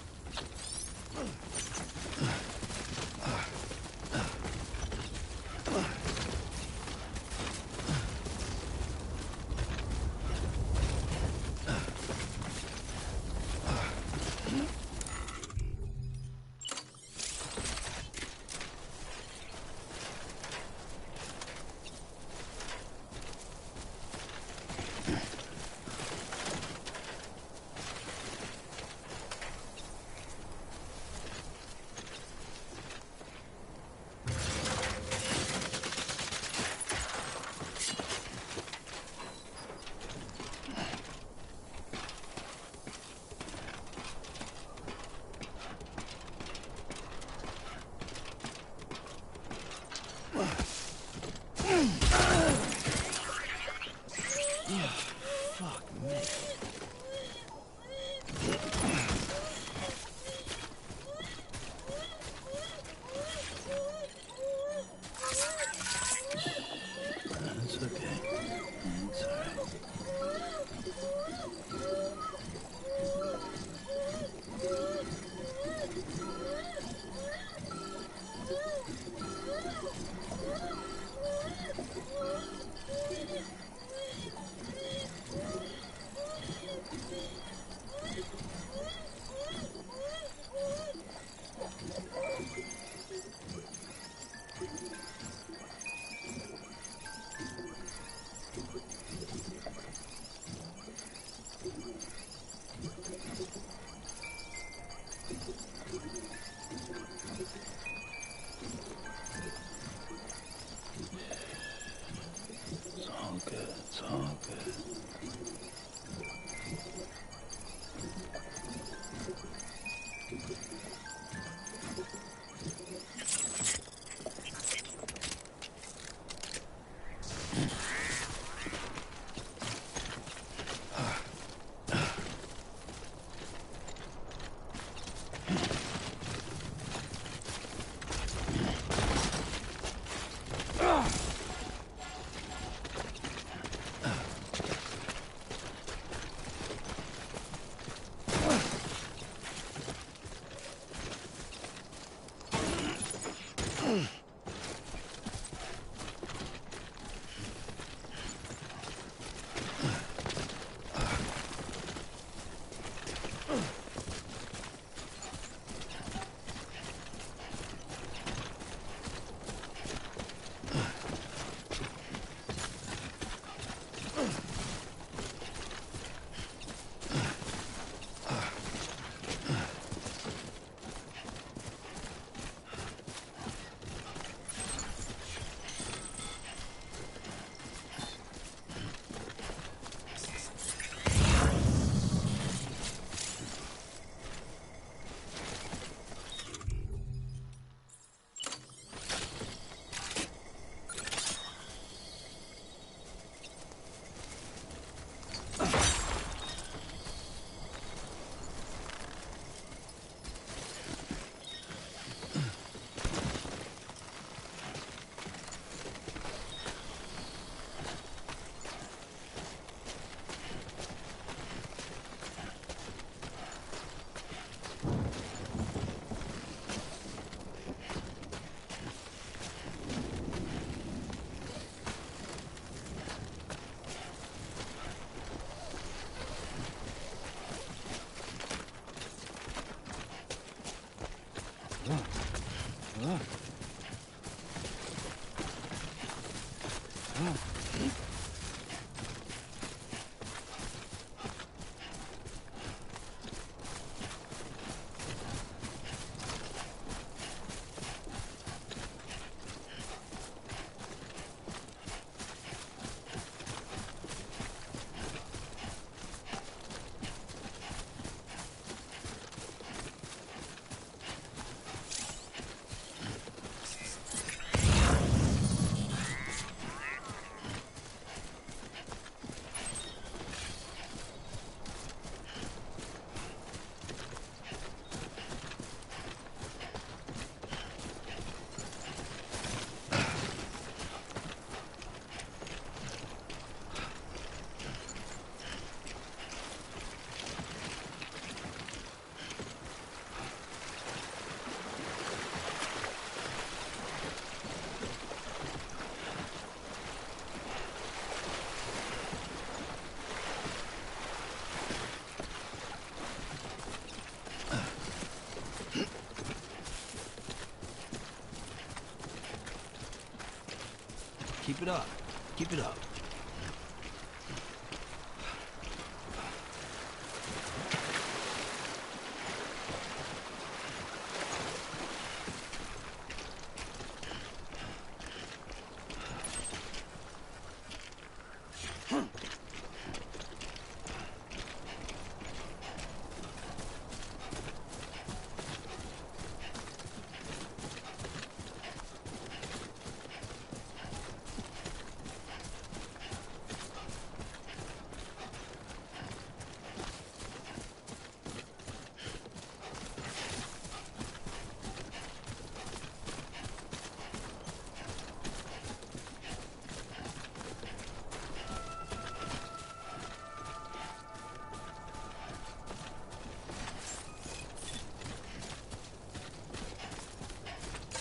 Keep it up. Keep it up.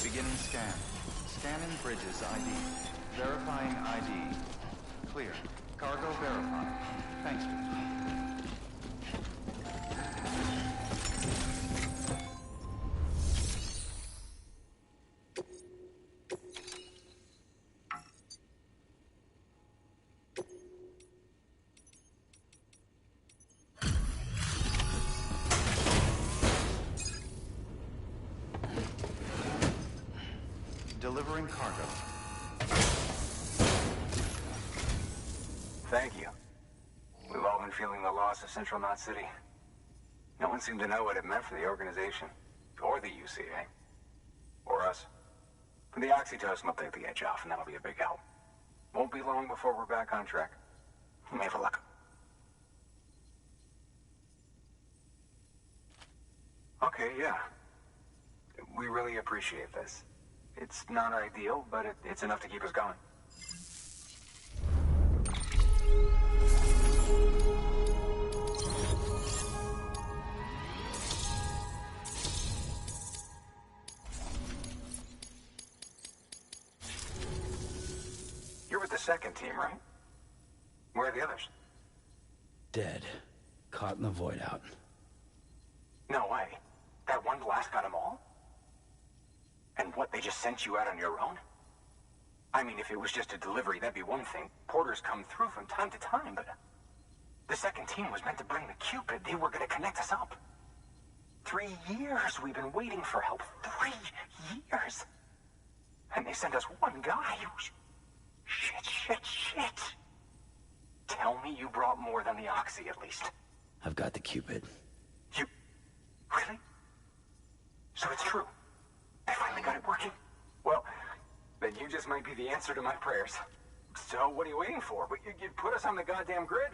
Beginning scan. Scanning bridges ID. Verifying ID. Clear. Cargo verified. Thanks, Bridges. Delivering cargo. Thank you. We've all been feeling the loss of Central Knot City. No one seemed to know what it meant for the organization, or the UCA, or us. For the oxytocin will take the edge off, and that'll be a big help. Won't be long before we're back on track. You may have a luck. Okay, yeah. We really appreciate this. It's not ideal, but it's enough to keep us going. You're with the second team, right? Where are the others? Dead. Caught in the void out. No way. That one blast got them all? And what, they just sent you out on your own? I mean, if it was just a delivery, that'd be one thing. Porters come through from time to time, but... The second team was meant to bring the Cupid. They were gonna connect us up. 3 years we've been waiting for help. 3 years! And they sent us one guy. Shit. Tell me you brought more than the Oxy, at least. I've got the Cupid. You... Really? So it's true? They finally got it working? Well, then you just might be the answer to my prayers. So what are you waiting for? You put us on the goddamn grid.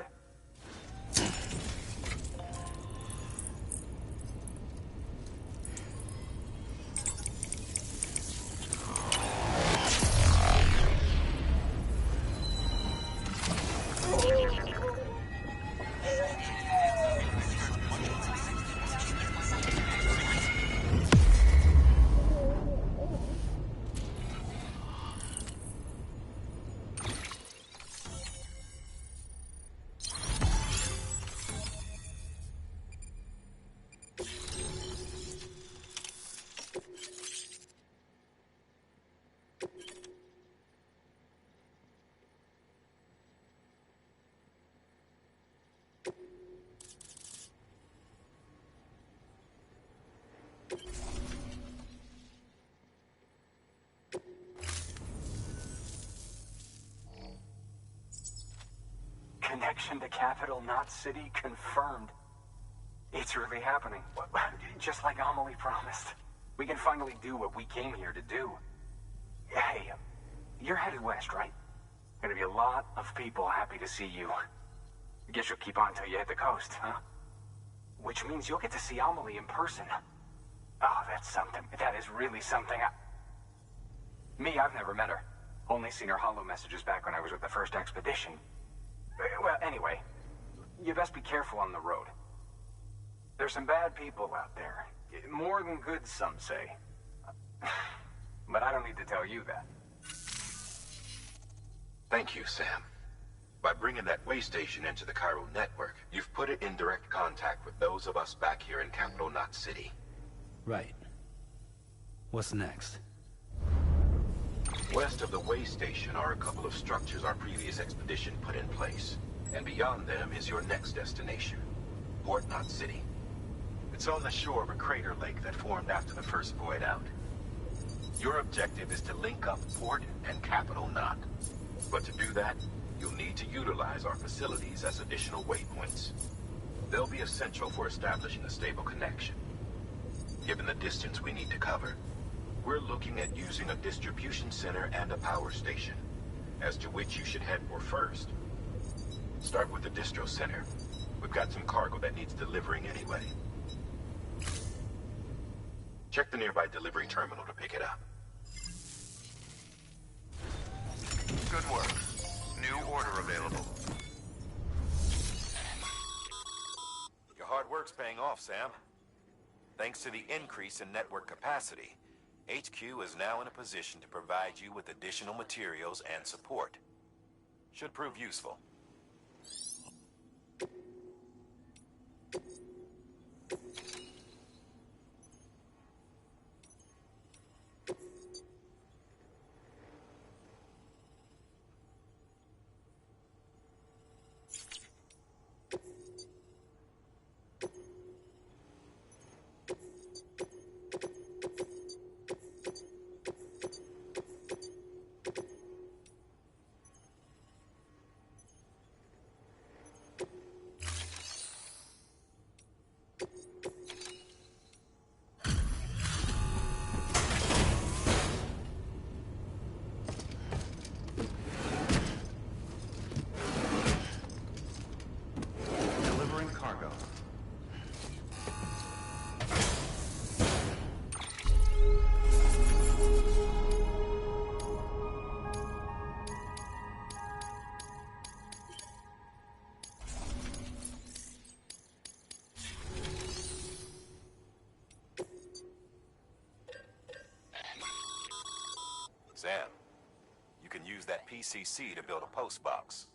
Connection to Capital Knot City confirmed. It's really happening. Just like Amelie promised. We can finally do what we came here to do. Hey, you're headed west, right? Gonna be a lot of people happy to see you. Guess you'll keep on till you hit the coast, huh? Which means you'll get to see Amelie in person. Oh, that's something. That is really something. Me, I've never met her. Only seen her holo messages back when I was with the first expedition. Well, anyway, you best be careful on the road. There's some bad people out there. More than good, some say. But I don't need to tell you that. Thank you, Sam. By bringing that way station into the Cairo network, you've put it in direct contact with those of us back here in Capital Knot City. Right. What's next? West of the way station are a couple of structures our previous expedition put in place. And beyond them is your next destination, Port Knot City. It's on the shore of a crater lake that formed after the first void out. Your objective is to link up Port and Capital Knot. But to do that, you'll need to utilize our facilities as additional waypoints. They'll be essential for establishing a stable connection. Given the distance we need to cover, we're looking at using a distribution center and a power station, as to which you should head for first. Start with the distro center. We've got some cargo that needs delivering anyway. Check the nearby delivery terminal to pick it up. Good work. New order available. Your hard work's paying off, Sam. Thanks to the increase in network capacity, HQ is now in a position to provide you with additional materials and support. Should prove useful. Sam, you can use that PCC to build a post box.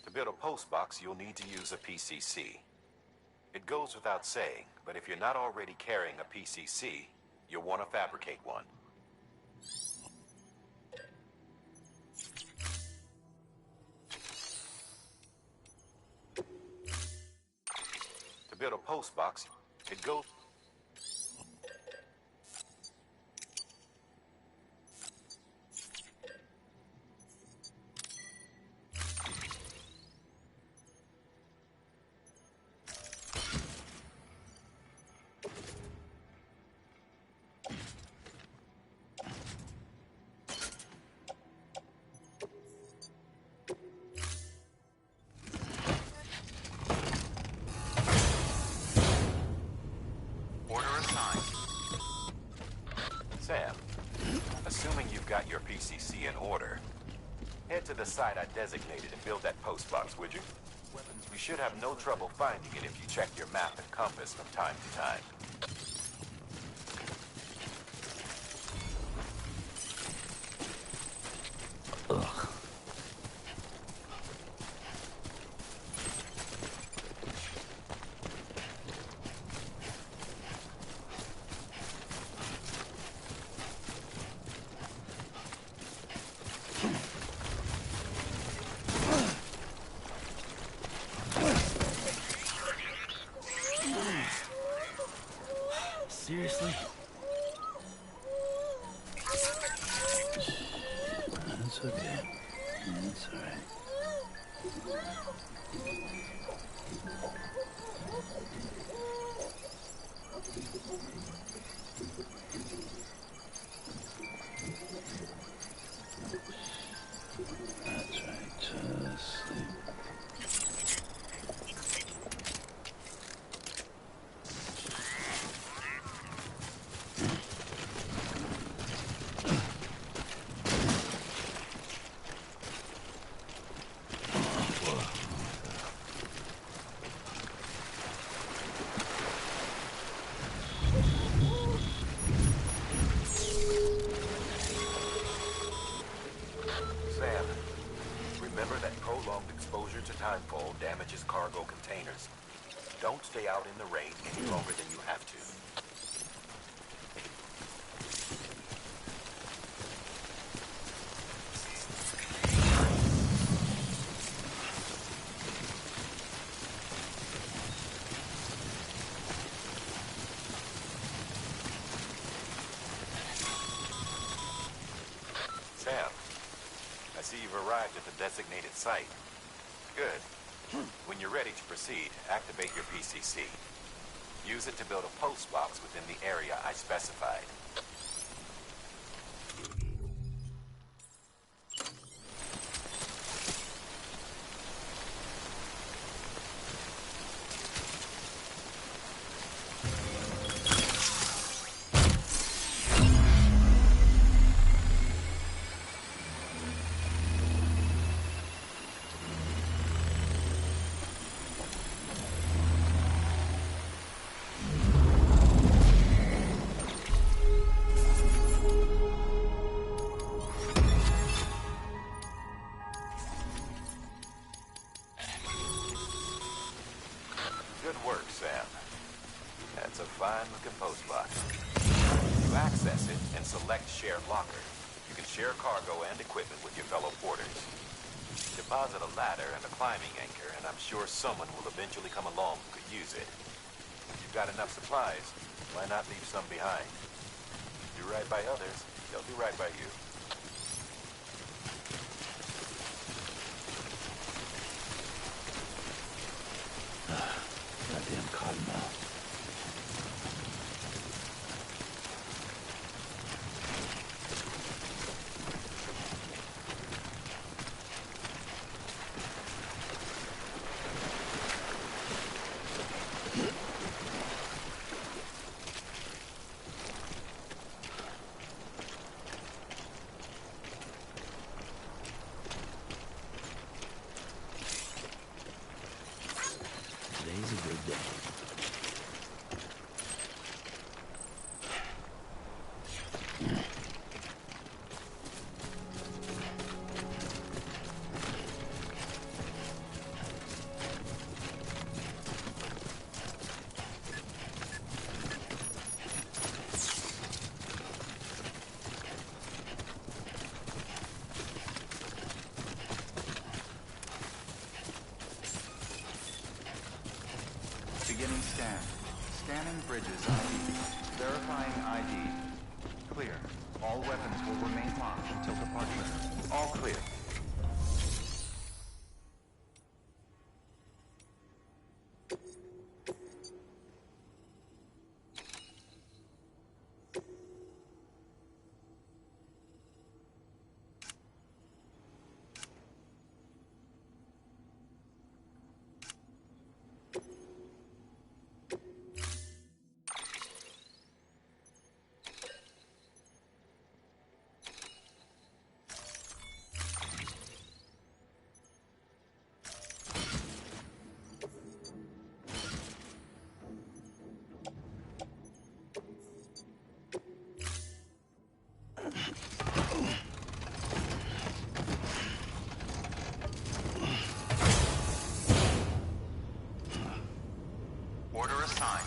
To build a post box, you'll need to use a PCC. It goes without saying, but if you're not already carrying a PCC, you'll want to fabricate one. To build a post box, it goes... Sam, assuming you've got your PCC in order, head to the site I designated and build that post box, would you? You should have no trouble finding it if you check your map and compass from time to time. Ugh. That's okay. That's all right. That's right. Just sleep. Sam, remember that prolonged exposure to timefall damages cargo containers. Don't stay out in the rain any longer than you have to. Sam, I see you've arrived at the designated site. Good. When you're ready to proceed, activate your PCC. Use it to build a post box within the area I specified. Good work, Sam. That's a fine-looking post box. You access it and select Share Locker. You can share cargo and equipment with your fellow porters. Deposit a ladder and a climbing anchor, and I'm sure someone will eventually come along who could use it. If you've got enough supplies, why not leave some behind? Do right by others, they'll do right by you. Goddamn cottonmouth. Today's a good day. Beginning scan. Scanning bridges ID. Verifying ID. Clear. All weapons will remain locked until departure. All clear. Order assigned.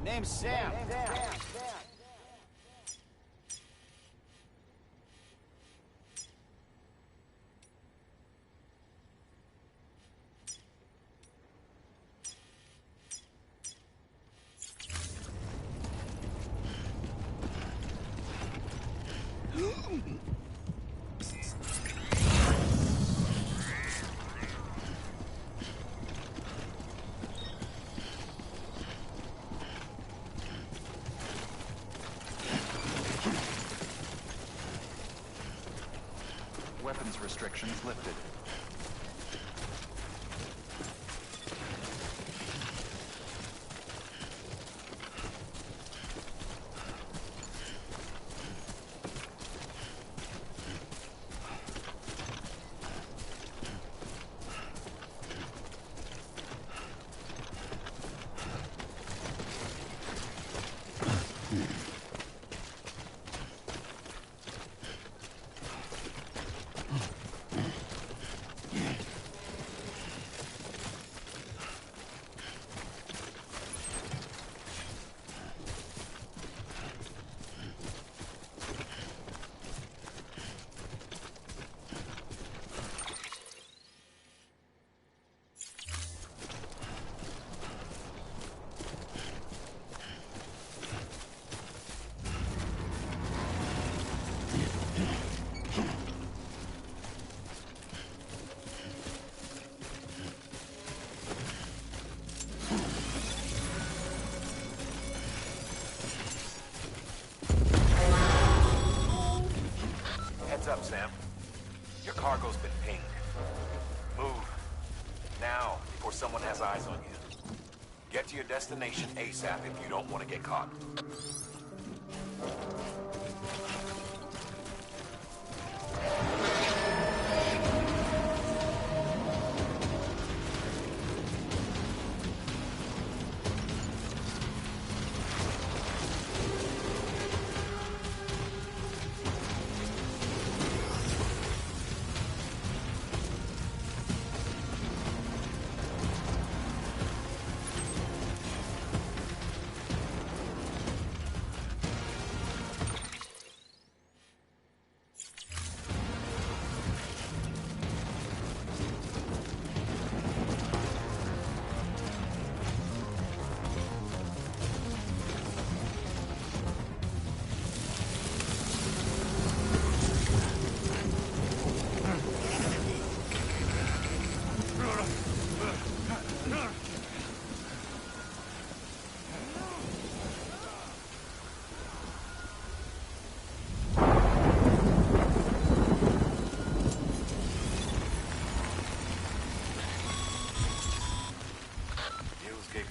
Name's Sam. weapons restrictions lifted. Up, Sam. Your cargo's been pinged. Move. Now, before someone has eyes on you. Get to your destination ASAP if you don't want to get caught.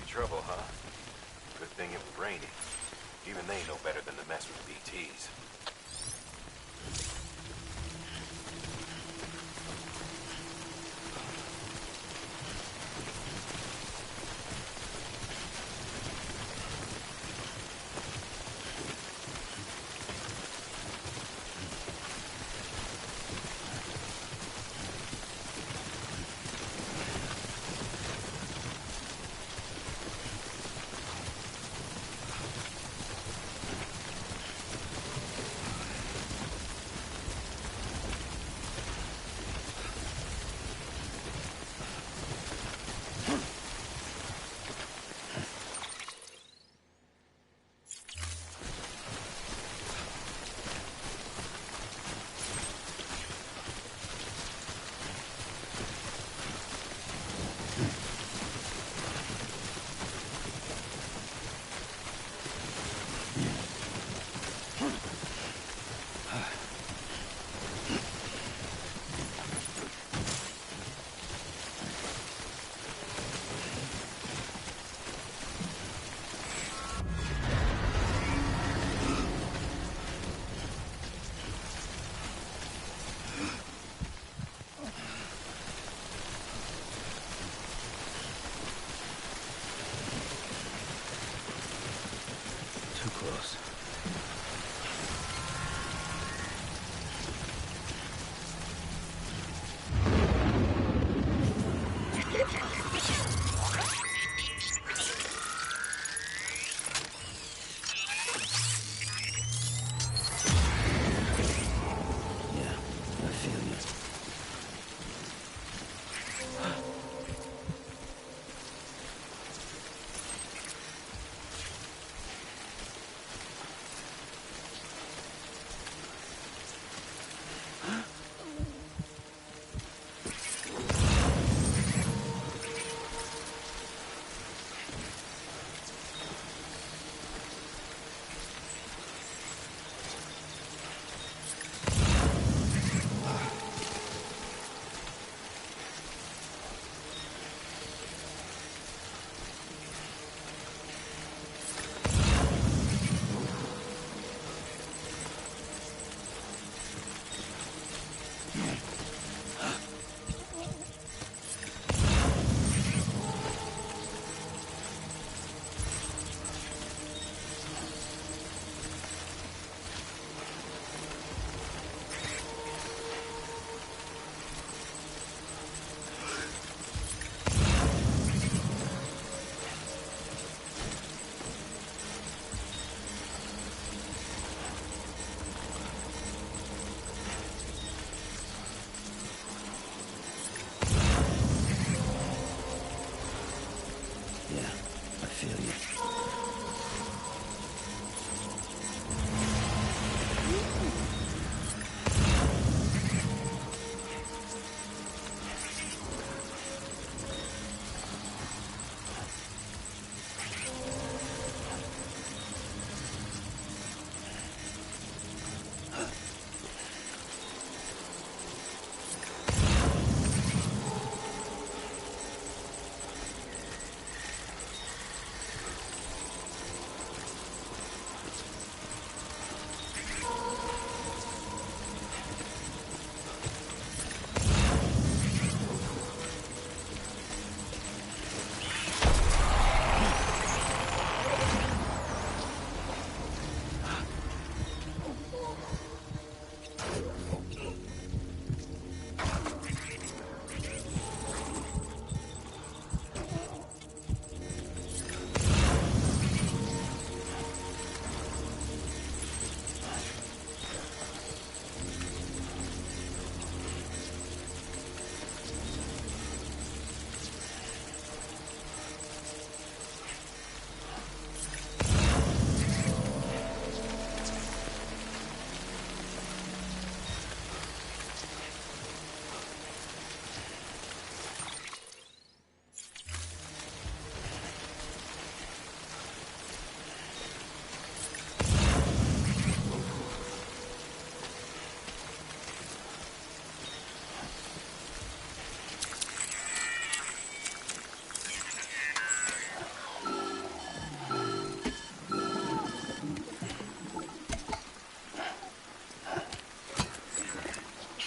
Trouble, huh? Good thing it was raining. Even they know better than to mess with BTs.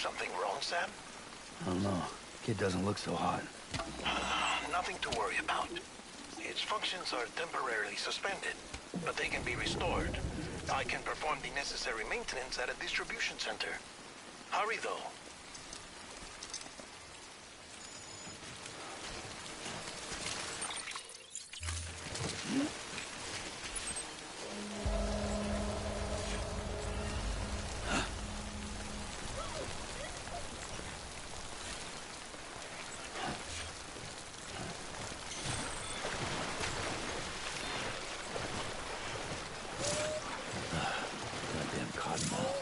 Something wrong, Sam? I don't know. Kid doesn't look so hot. Nothing to worry about. Its functions are temporarily suspended, but they can be restored. I can perform the necessary maintenance at a distribution center. Hurry, though. Goddamn cottonmouth.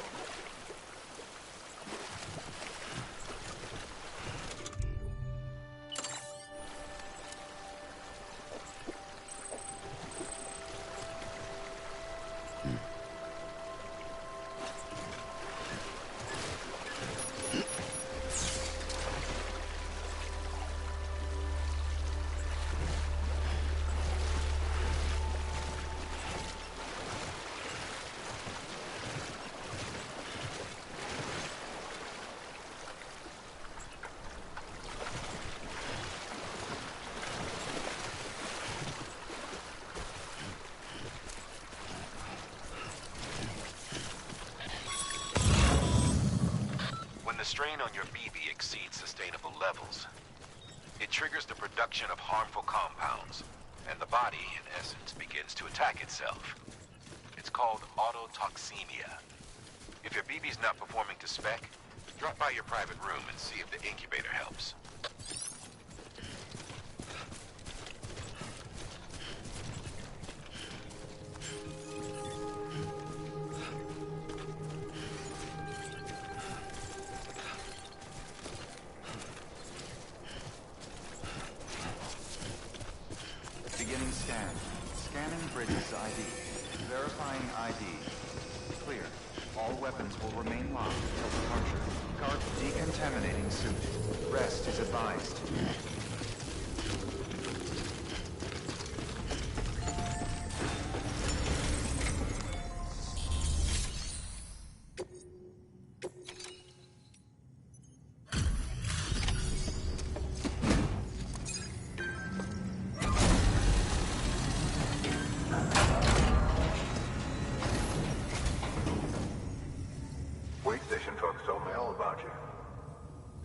The strain on your BB exceeds sustainable levels. It triggers the production of harmful compounds, and the body, in essence, begins to attack itself. It's called autotoxemia. If your BB's not performing to spec, drop by your private room and see if the incubator helps. Beginning scan. Scanning Bridges ID. Verifying ID. Clear. All weapons will remain locked until departure. Guard decontaminating suit. Rest is advised.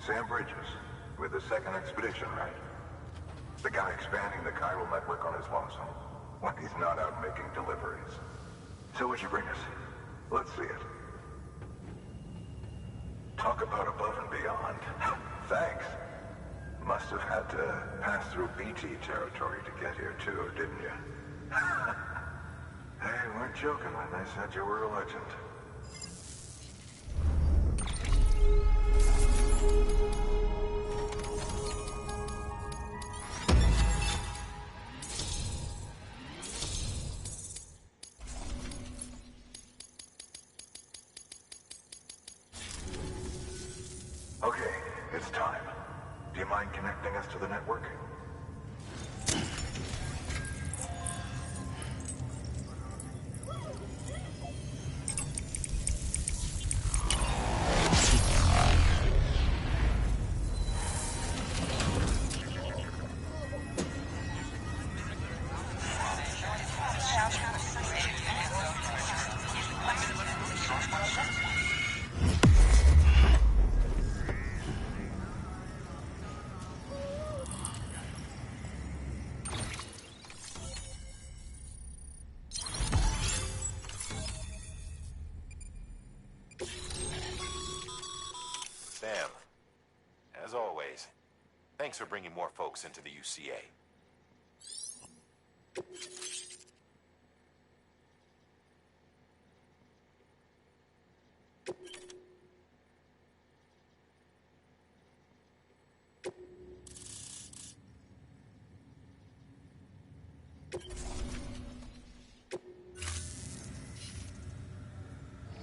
Sam Bridges, with the second expedition, right? The guy expanding the chiral network on his lonesome, when he's not out making deliveries. So what'd you bring us? Let's see it. Talk about above and beyond. Thanks. Must have had to pass through BT territory to get here too, didn't you? They weren't joking when they said you were a legend. Okay, it's time. Do you mind connecting us to the network? Sam, as always, thanks for bringing more folks into the UCA.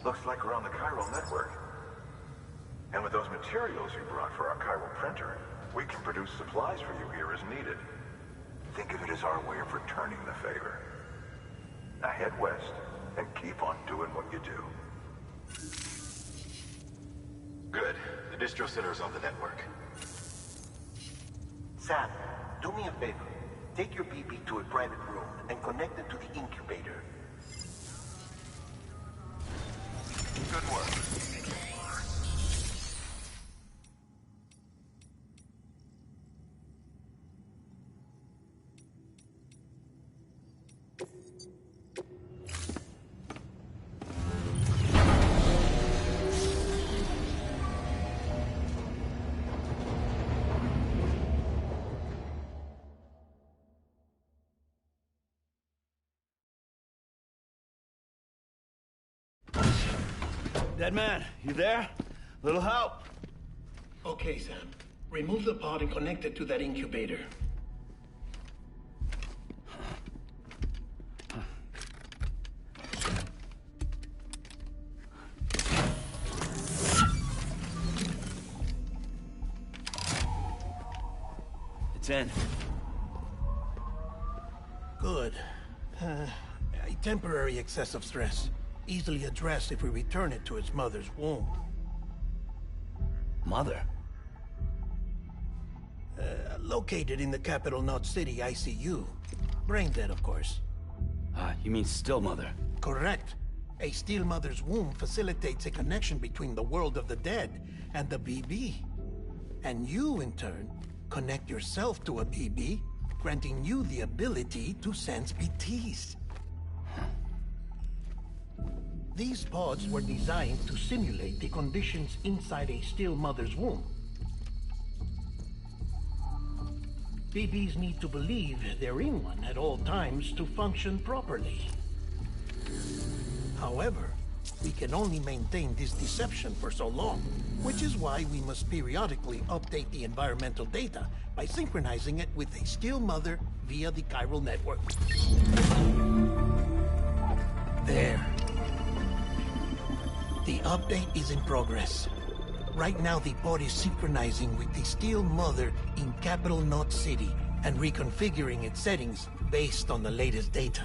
Looks like we're on the chiral network. And with those materials you brought for our chiral printer, we can produce supplies for you here as needed. Think of it as our way of returning the favor. Now head west and keep on doing what you do. Good. distro center's on the network. Sam, do me a favor. Take your BB to a private room and connect it to the incubator. Good work. Dead man, you there? Little help? Okay, Sam. Remove the pod and connect it to that incubator. It's in. Good. A temporary excess of stress. Easily addressed if we return it to its mother's womb. Mother? Located in the capital Knot City ICU. Brain dead, of course. You mean still mother? Correct. A still mother's womb facilitates a connection between the world of the dead and the BB. And you, in turn, connect yourself to a BB, granting you the ability to sense BTs. These pods were designed to simulate the conditions inside a still mother's womb. BBs need to believe they're in one at all times to function properly. However, we can only maintain this deception for so long, which is why we must periodically update the environmental data by synchronizing it with a still mother via the chiral network. There. The update is in progress. Right now, the pod is synchronizing with the still mother in capital Knot City and reconfiguring its settings based on the latest data.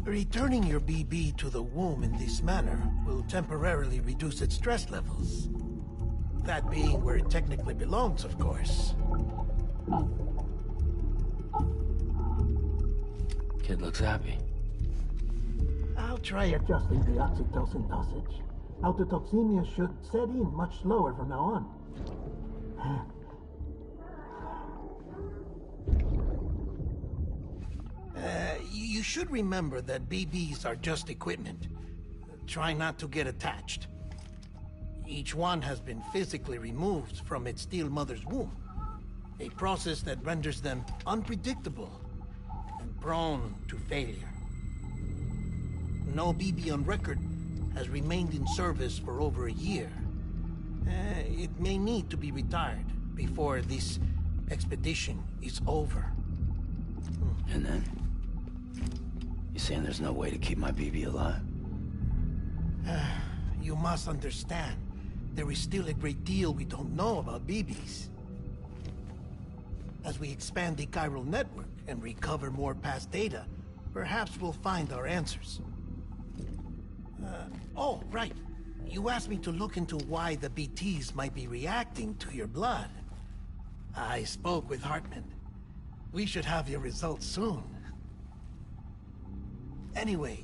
Returning your BB to the womb in this manner will temporarily reduce its stress levels. That being where it technically belongs, of course. Kid looks happy. I'll try adjusting the oxytocin dosage. Autotoxemia should set in much slower from now on. You should remember that BBs are just equipment. Try not to get attached. Each one has been physically removed from its still mother's womb. A process that renders them unpredictable and prone to failure. No BB on record has remained in service for over a year. It may need to be retired before this expedition is over. And then? You saying there's no way to keep my BB alive? You must understand, there is still a great deal we don't know about BBs. As we expand the chiral network and recover more past data, perhaps we'll find our answers. Oh, right. You asked me to look into why the BTs might be reacting to your blood. I spoke with Hartman. We should have your results soon. Anyway,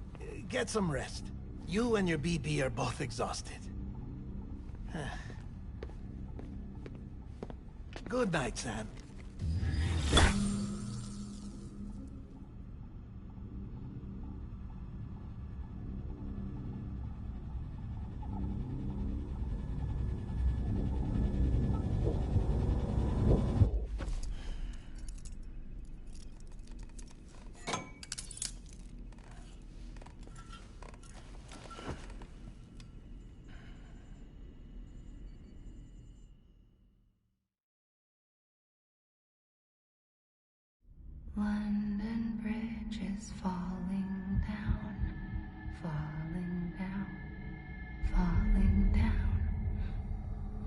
get some rest. You and your BB are both exhausted. Good night, Sam. London Bridge is falling down, falling down, falling down.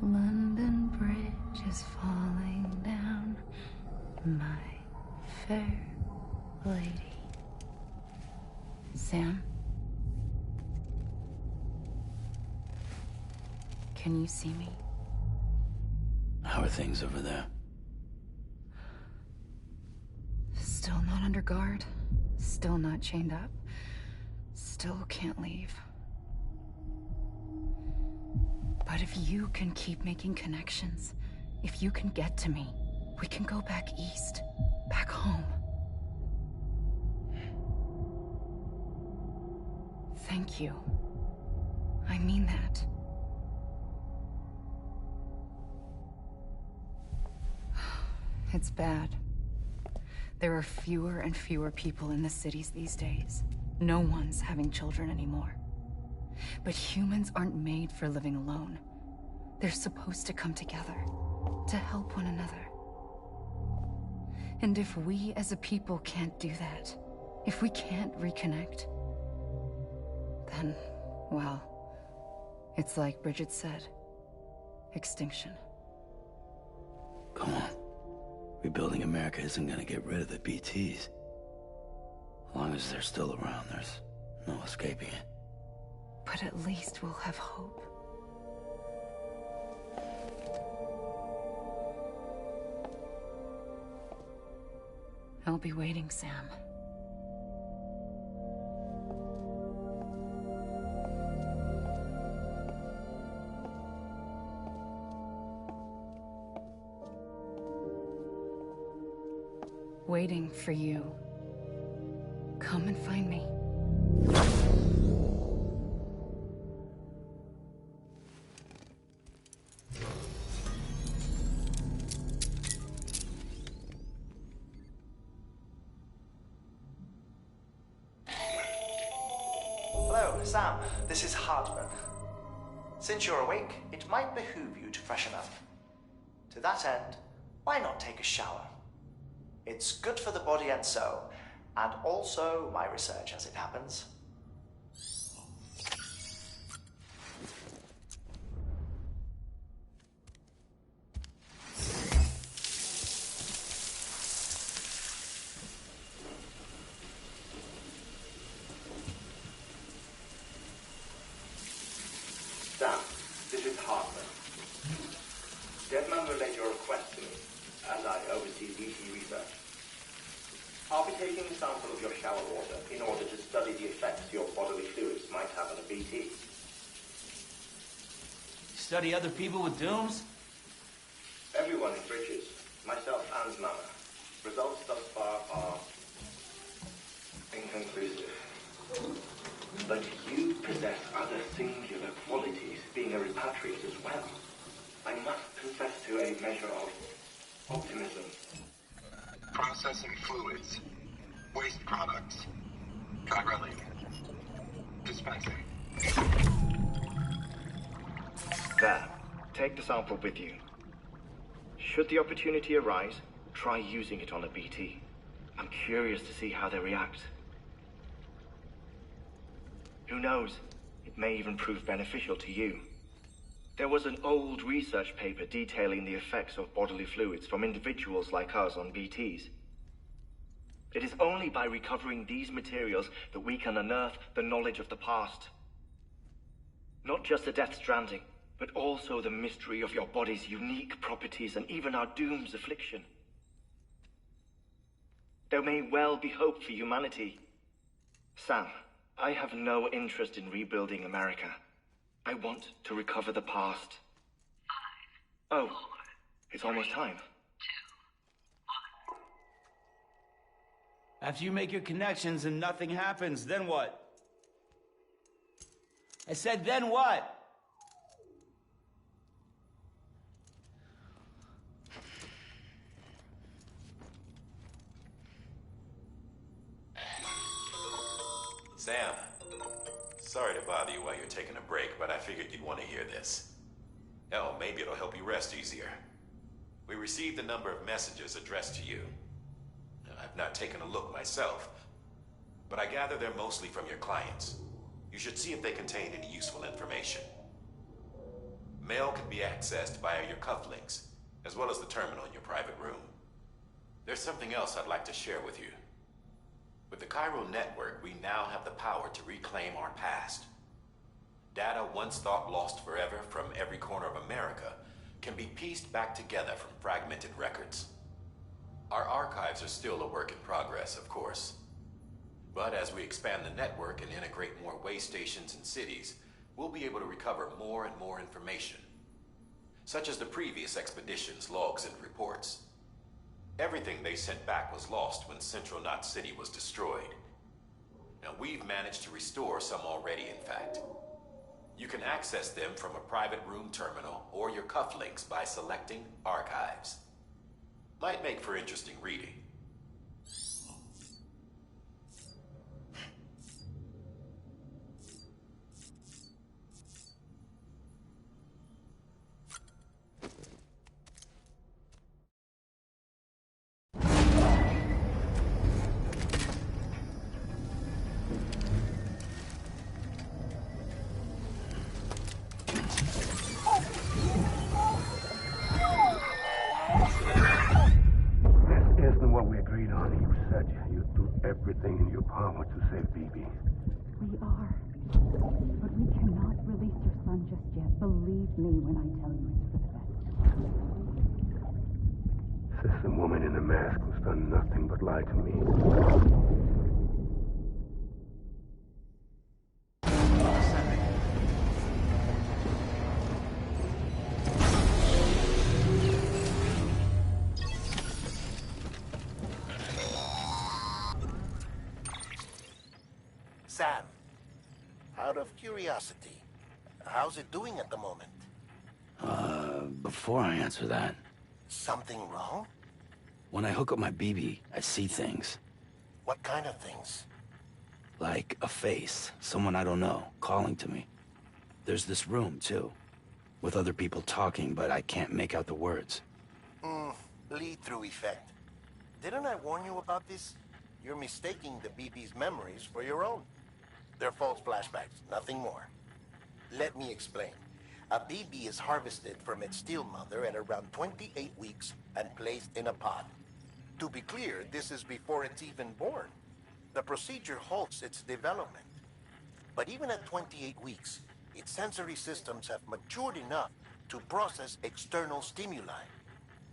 London Bridge is falling down, my fair lady. Sam? Can you see me? How are things over there? Still not under guard. Still not chained up. Still can't leave. But if you can keep making connections, if you can get to me, we can go back east. Back home. Thank you. I mean that. It's bad. There are fewer and fewer people in the cities these days. No one's having children anymore. But humans aren't made for living alone. They're supposed to come together, to help one another. And if we as a people can't do that, if we can't reconnect, then, well, it's like Bridget said, extinction. Come on. Rebuilding America isn't gonna get rid of the BTs. As long as they're still around, there's no escaping it. But at least we'll have hope. I'll be waiting, Sam. Waiting for you. Come and find me. Hello, Sam. This is Hartman. Since you're awake, it might behoove you to freshen up. To that end, why not take a shower? It's good for the body and soul, and also my research as it happens. Sam, this is Hartman. Deadman relayed your request to me, as I oversee BT research. I'll be taking a sample of your shower water in order to study the effects your bodily fluids might have on a BT. Study other people with dooms? Everyone in Bridges, myself and Mama. Results thus far are inconclusive. But you possess other singular qualities, being a repatriate as well. I must confess to a measure of optimism. Processing fluids. Waste products. Chirelli. Dispensing. There. Take the sample with you. Should the opportunity arise, try using it on a BT. I'm curious to see how they react. Who knows? It may even prove beneficial to you. There was an old research paper detailing the effects of bodily fluids from individuals like us on BTs. It is only by recovering these materials that we can unearth the knowledge of the past. Not just the Death Stranding, but also the mystery of your body's unique properties and even our doom's affliction. There may well be hope for humanity. Sam, I have no interest in rebuilding America. I want to recover the past. 5, 4, oh, it's almost time. 2, 1. After you make your connections and nothing happens, then what? I said, then what? Sam, sorry to bother you while you're taking a break, but I figured you'd want to hear this. Hell, maybe it'll help you rest easier. We received a number of messages addressed to you. I've not taken a look myself, but I gather they're mostly from your clients. You should see if they contain any useful information. Mail can be accessed via your cufflinks, as well as the terminal in your private room. There's something else I'd like to share with you. With the Chiral Network, we now have the power to reclaim our past. data once thought lost forever from every corner of America can be pieced back together from fragmented records. Our archives are still a work in progress, of course. But as we expand the network and integrate more way stations and cities, we'll be able to recover more and more information, such as the previous expedition's logs and reports. Everything they sent back was lost when Central Knot City was destroyed. Now we've managed to restore some already, in fact. You can access them from a private room terminal or your cufflinks by selecting Archives. Might make for interesting reading. Everything in your power to save BB. We are. But we cannot release your son just yet. Believe me when I tell you it's for the best. System woman in the mask who's done nothing but lie to me. Sam, out of curiosity, how's it doing at the moment? Before I answer that... Something wrong? When I hook up my BB, I see things. What kind of things? Like a face, someone I don't know, calling to me. There's this room, too, with other people talking, but I can't make out the words. Lead-through effect. Didn't I warn you about this? You're mistaking the BB's memories for your own. They're false flashbacks, nothing more. Let me explain. A BB is harvested from its steel mother at around 28 weeks and placed in a pod. To be clear, this is before it's even born. The procedure halts its development. But even at 28 weeks, its sensory systems have matured enough to process external stimuli.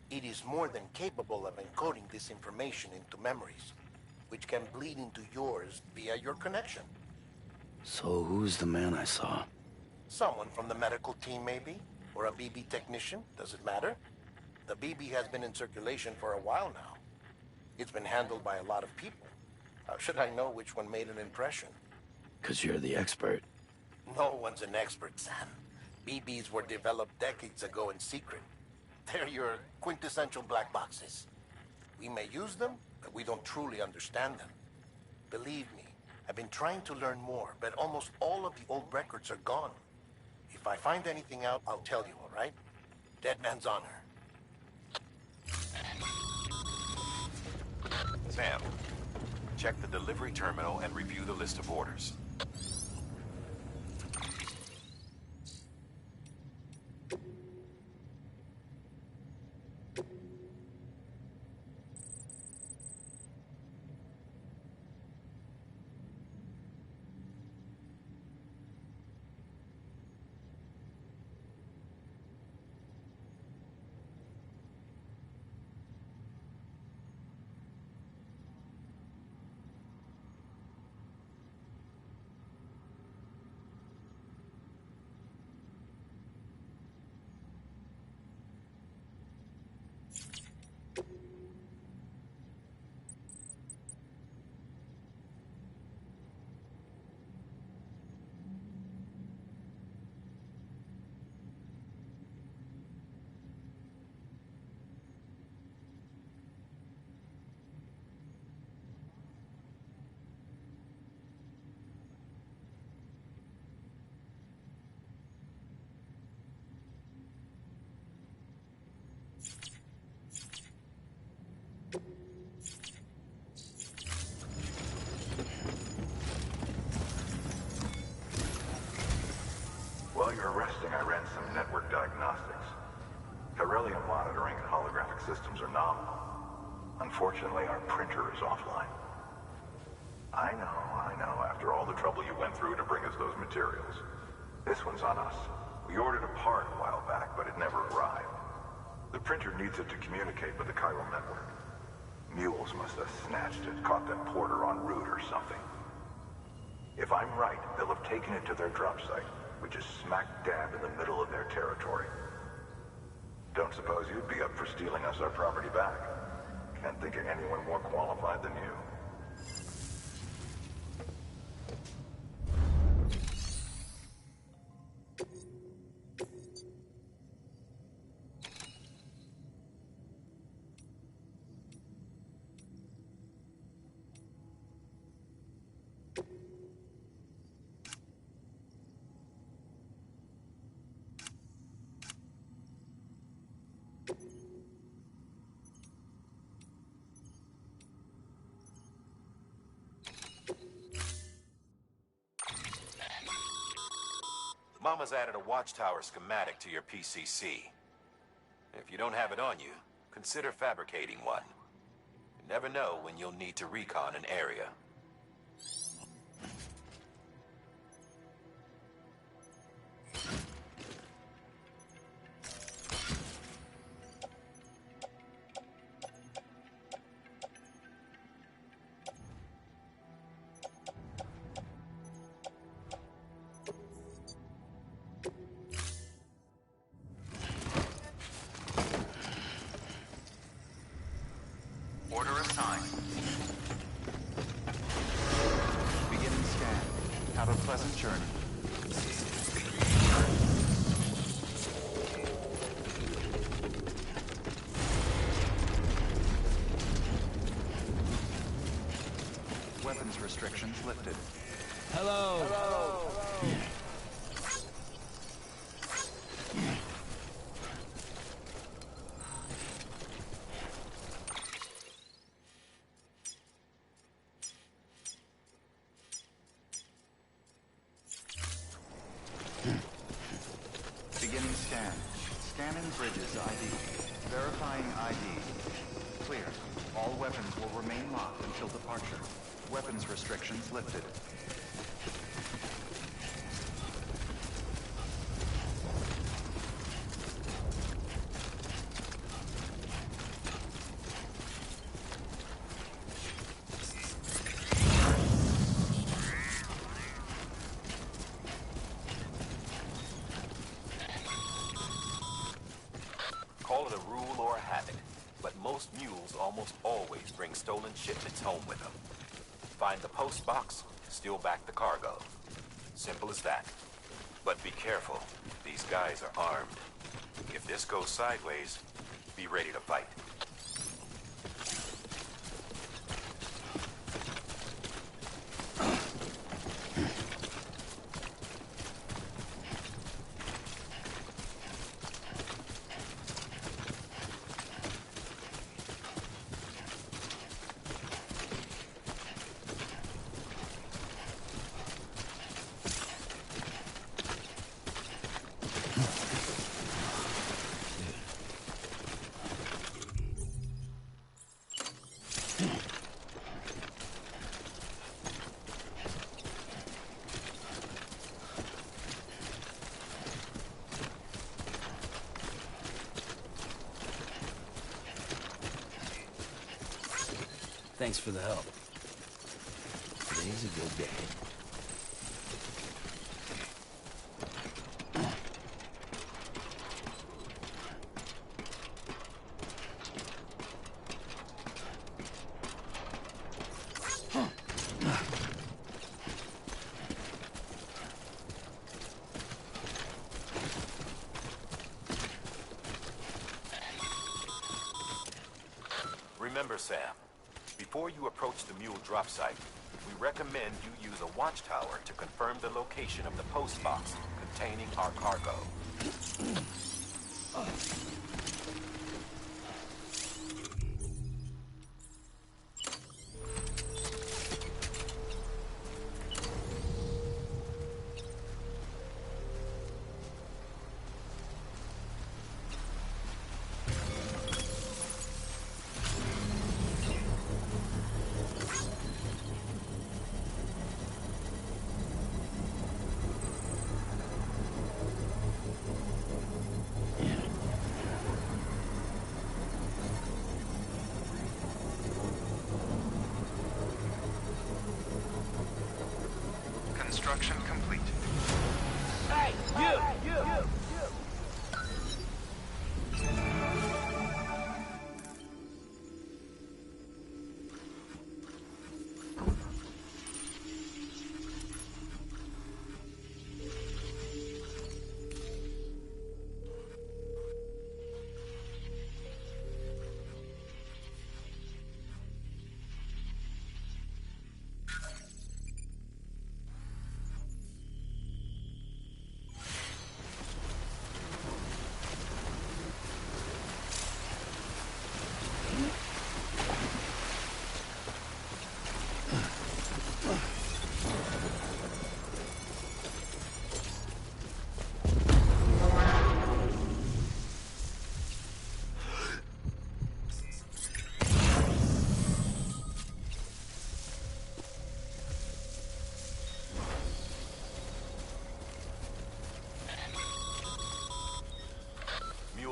It is more than capable of encoding this information into memories, which can bleed into yours via your connection. So who's the man I saw? Someone from the medical team, maybe? Or a BB technician? Does it matter? The BB has been in circulation for a while now. It's been handled by a lot of people. How should I know which one made an impression? 'Cause you're the expert. No one's an expert, Sam. BBs were developed decades ago in secret. They're your quintessential black boxes. We may use them, but we don't truly understand them. Believe me, I've been trying to learn more, but almost all of the old records are gone. If I find anything out, I'll tell you, all right? Dead man's honor. Sam, check the delivery terminal and review the list of orders. While you're resting, I ran some network diagnostics. Beryllium monitoring and holographic systems are nominal. Unfortunately, our printer is offline. I know, after all the trouble you went through to bring us those materials. This one's on us. We ordered a part a while back, but it never arrived. The printer needs it to communicate with the chiral network. Mules must have snatched it, caught that porter en route or something. If I'm right, they'll have taken it to their drop site, which is smack dab in the middle of their territory. Don't suppose you'd be up for stealing us our property back? Can't think of anyone more qualified than you. Mama's added a watchtower schematic to your PCC. If you don't have it on you, consider fabricating one. You never know when you'll need to recon an area. Order assigned. Beginning scan. Have a pleasant journey. Weapons restrictions lifted. Hello. Hello. Beginning scan. Scanning bridges ID. Verifying ID. Clear. All weapons will remain locked until departure. Weapons restrictions lifted. Call it a rule or a habit, but most mules almost always bring stolen shipments home with them. Find the post box, steal back the cargo. Simple as that. But be careful. These guys are armed. If this goes sideways, be ready to fight. Thanks for the help. Today's a good day. Remember, Sam, before you approach the mule drop site, we recommend you use a watchtower to confirm the location of the post box containing our cargo.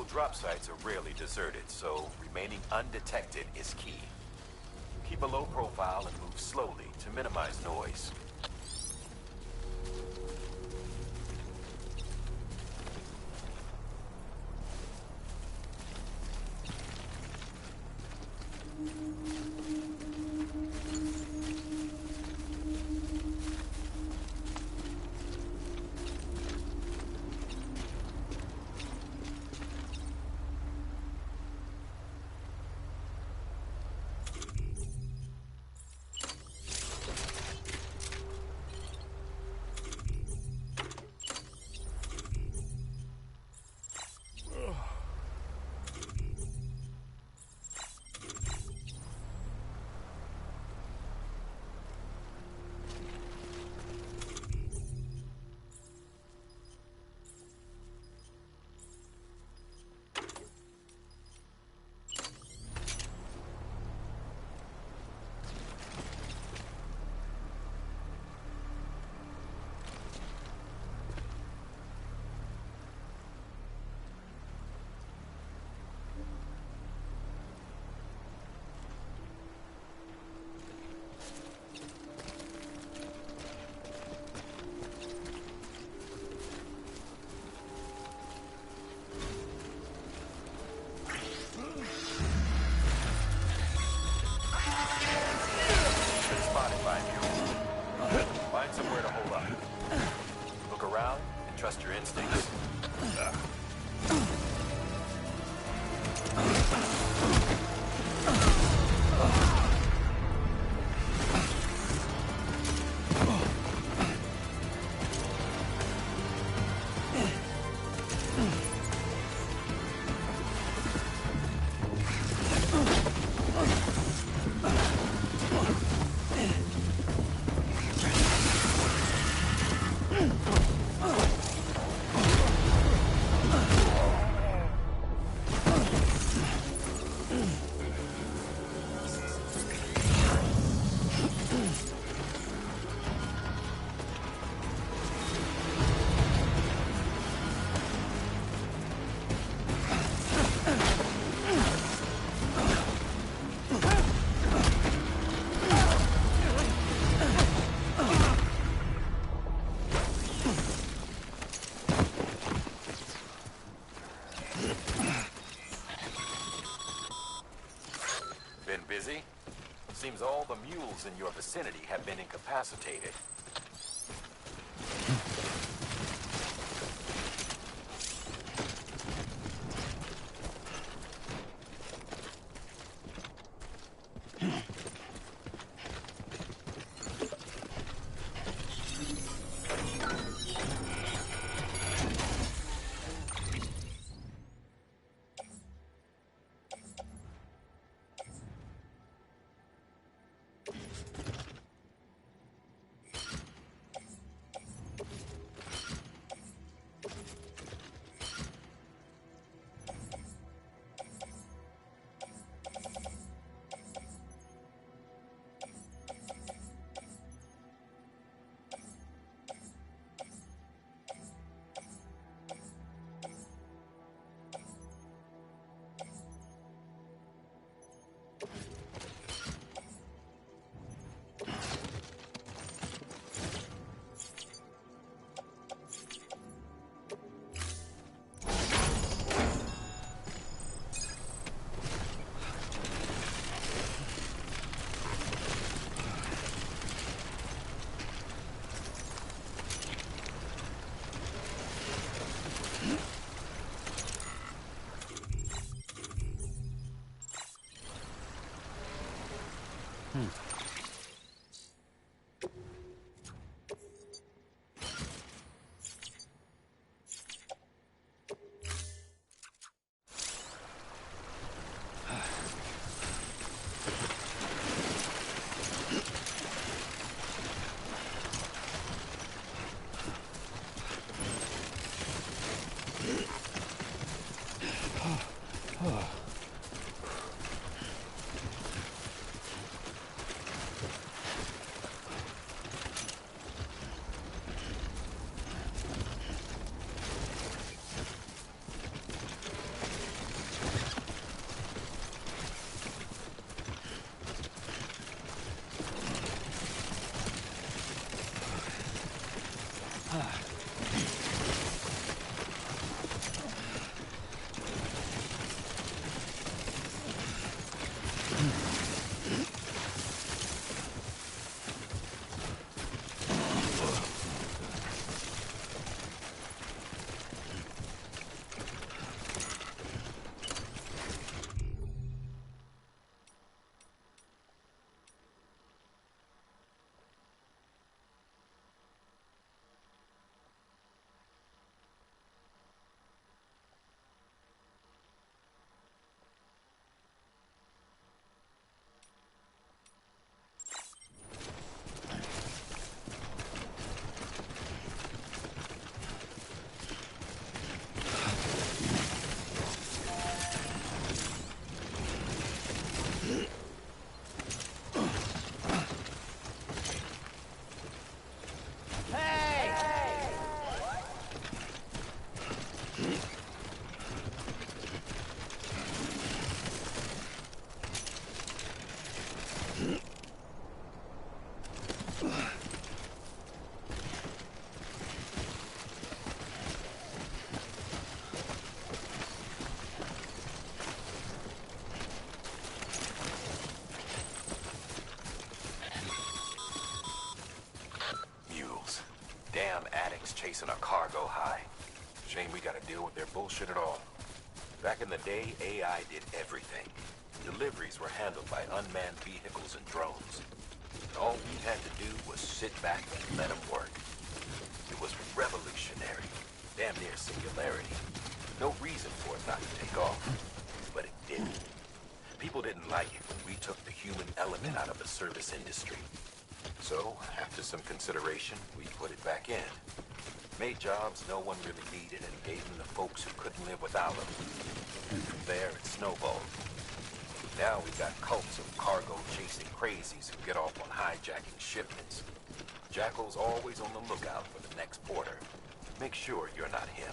drop sites are rarely deserted, so remaining undetected is key. Keep a low profile and move slowly to minimize noise. Trust your instincts. Busy? Seems all the mules in your vicinity have been incapacitated. chasing a cargo high. Shame we gotta deal with their bullshit at all. Back in the day, AI did everything. Deliveries were handled by unmanned vehicles and drones. All we had to do was sit back and let them work. It was revolutionary, damn near singularity. No reason for it not to take off, but it didn't. People didn't like it when we took the human element out of the service industry. So, after some consideration, we put it back in. Made jobs no one really needed and gave them to folks who couldn't live without them. And from there, it snowballed. Now we got cults of cargo-chasing crazies who get off on hijacking shipments. Jackal's always on the lookout for the next porter. Make sure you're not him.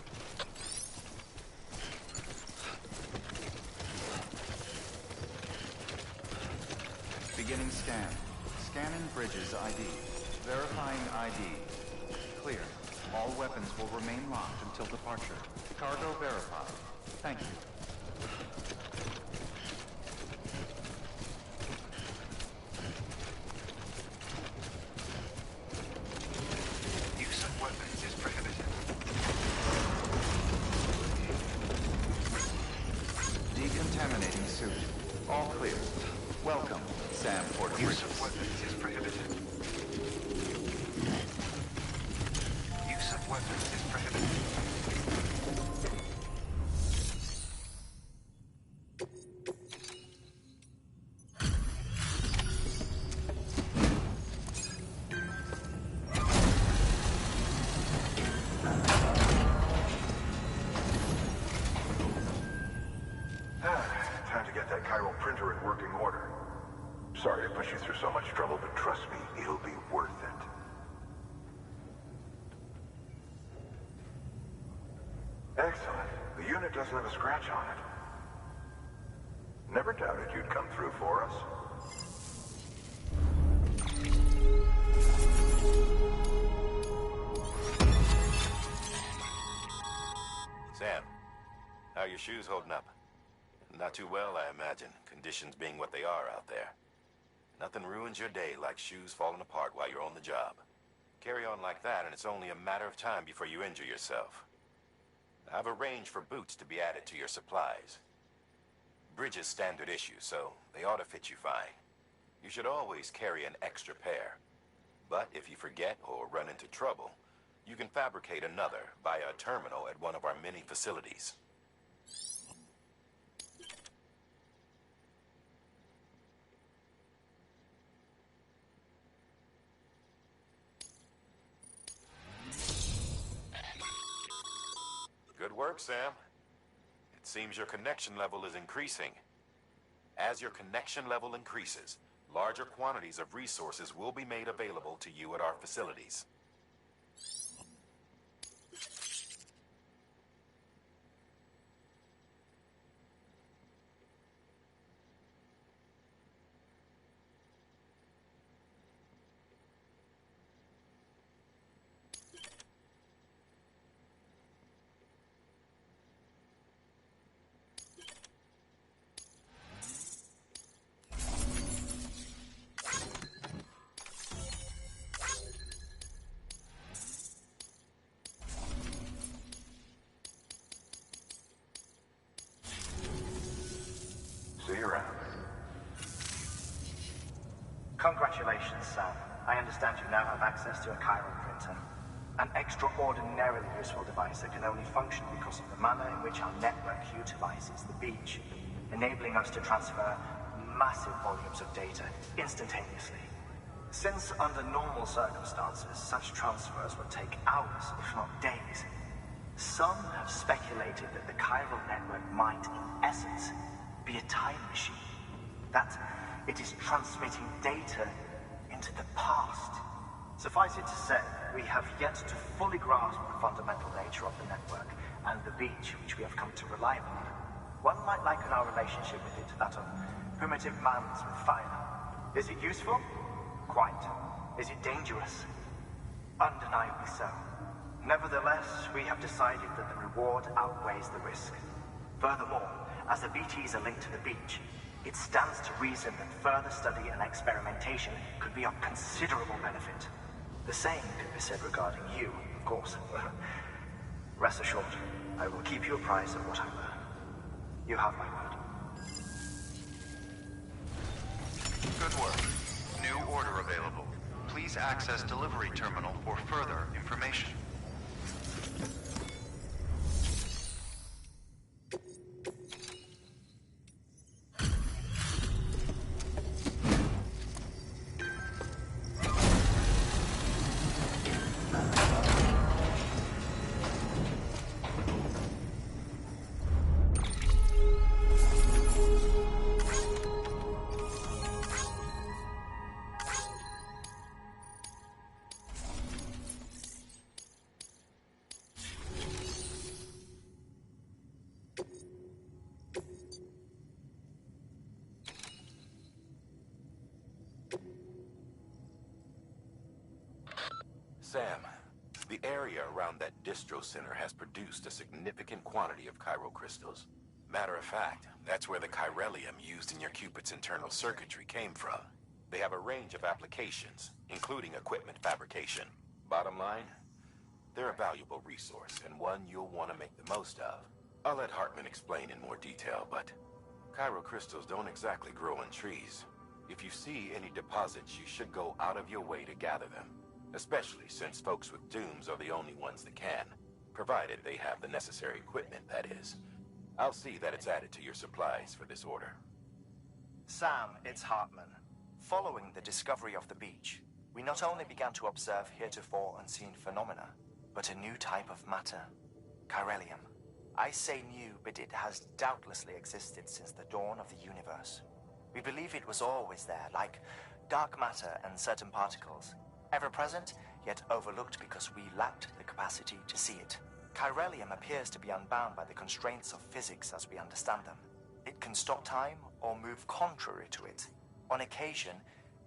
Beginning scan. Scanning Bridges ID. Verifying ID. Clear. All weapons will remain locked until departure. Cargo verified. Thank you. Use of weapons is prohibited. Decontaminating suit. All clear. Welcome, Sam Porter Bridges. Use of weapons is prohibited. Use of weapons is prohibited. Time to get that chiral printer in working order. Sorry to push you through so much trouble, but trust me, it'll be worth it. Excellent. The unit doesn't have a scratch on it. Never doubted you'd come through for us. Sam, how are your shoes holding up? Not too well, I imagine, conditions being what they are out there. Nothing ruins your day like shoes falling apart while you're on the job. Carry on like that and it's only a matter of time before you injure yourself. I've arranged for boots to be added to your supplies. Bridges standard issue, so they ought to fit you fine. You should always carry an extra pair. But if you forget or run into trouble, you can fabricate another via a terminal at one of our many facilities. Good work, Sam. It seems your connection level is increasing. As your connection level increases, larger quantities of resources will be made available to you at our facilities. See you around. Congratulations, Sam. I understand you now have access to a chiral printer. An extraordinarily useful device that can only function because of the manner in which our network utilizes the beach, enabling us to transfer massive volumes of data instantaneously. Since under normal circumstances, such transfers would take hours, if not days, some have speculated that the chiral network might, in essence, be a time machine. That it is transmitting data into the past. Suffice it to say, we have yet to fully grasp the fundamental nature of the network and the beach which we have come to rely upon. One might liken our relationship with it to that of primitive mans with fire. Is it useful? Quite. Is it dangerous? Undeniably so. Nevertheless, we have decided that the reward outweighs the risk. Furthermore, as the BTs are linked to the beach, it stands to reason that further study and experimentation could be of considerable benefit. The same could be said regarding you. of course. Rest assured, I will keep you apprised of what I learn. You have my word. Good work. New order available. Please access delivery terminal for further information. Sam, the area around that distro center has produced a significant quantity of chiral crystals. Matter of fact, that's where the chiralium used in your Cupid's internal circuitry came from. They have a range of applications, including equipment fabrication. Bottom line, they're a valuable resource and one you'll want to make the most of. I'll let Hartman explain in more detail, but chiral crystals don't exactly grow in trees. If you see any deposits, you should go out of your way to gather them. Especially since folks with dooms are the only ones that can, provided they have the necessary equipment, that is. I'll see that it's added to your supplies for this order. Sam, it's Hartman. Following the discovery of the beach, we not only began to observe heretofore unseen phenomena, but a new type of matter, chiralium. I say new, but it has doubtlessly existed since the dawn of the universe. We believe it was always there, like dark matter and certain particles. Ever present, yet overlooked because we lacked the capacity to see it. Chiralium appears to be unbound by the constraints of physics as we understand them. It can stop time or move contrary to it. On occasion,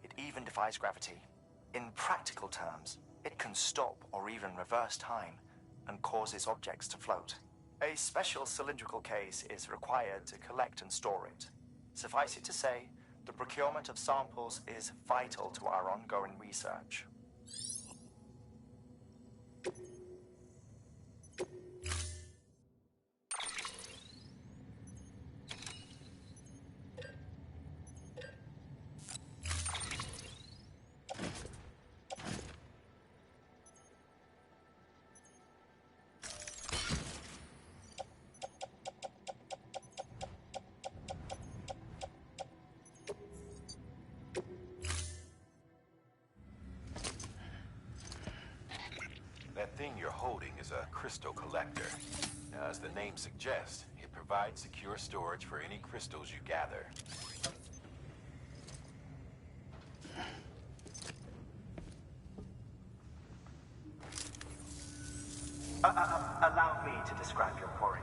it even defies gravity. In practical terms, it can stop or even reverse time and causes objects to float. A special cylindrical case is required to collect and store it. Suffice it to say, the procurement of samples is vital to our ongoing research. That thing you're holding is a crystal collector. Now, as the name suggests, it provides secure storage for any crystals you gather. Allow me to describe your quarry.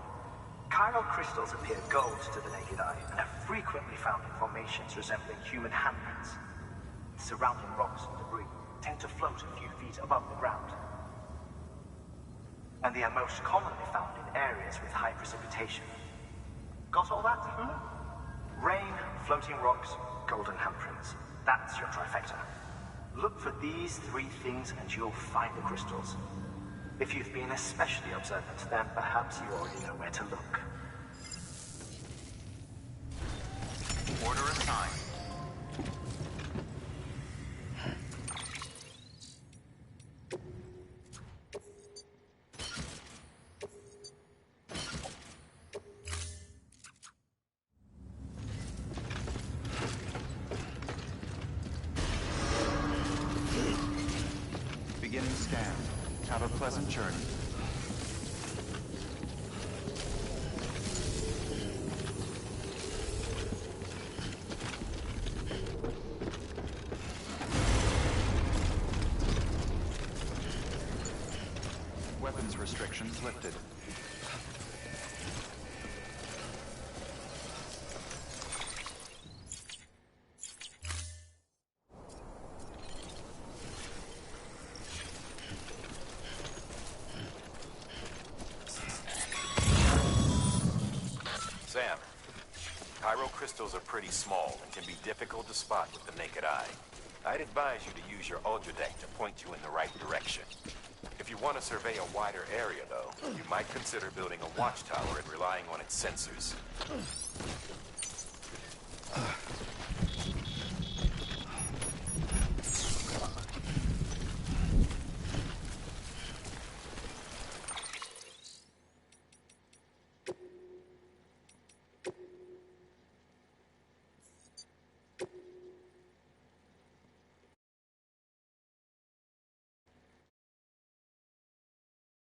Chiral crystals appear gold to the naked eye and are frequently found in formations resembling human handprints. Surrounding rocks and debris tend to float a few feet above the ground. And they are most commonly found in areas with high precipitation. Got all that? Rain, floating rocks, golden handprints. That's your trifecta. Look for these three things and you'll find the crystals. If you've been especially observant, then perhaps you already know where to look. Order assigned. Beginning scan. Have a pleasant journey. Weapons restrictions lifted. Sam, chiral crystals are pretty small and can be difficult to spot with the naked eye. I'd advise you to use your Ultradeck to point you in the right direction. If you want to to survey a wider area, though, you might consider building a watchtower and relying on its sensors.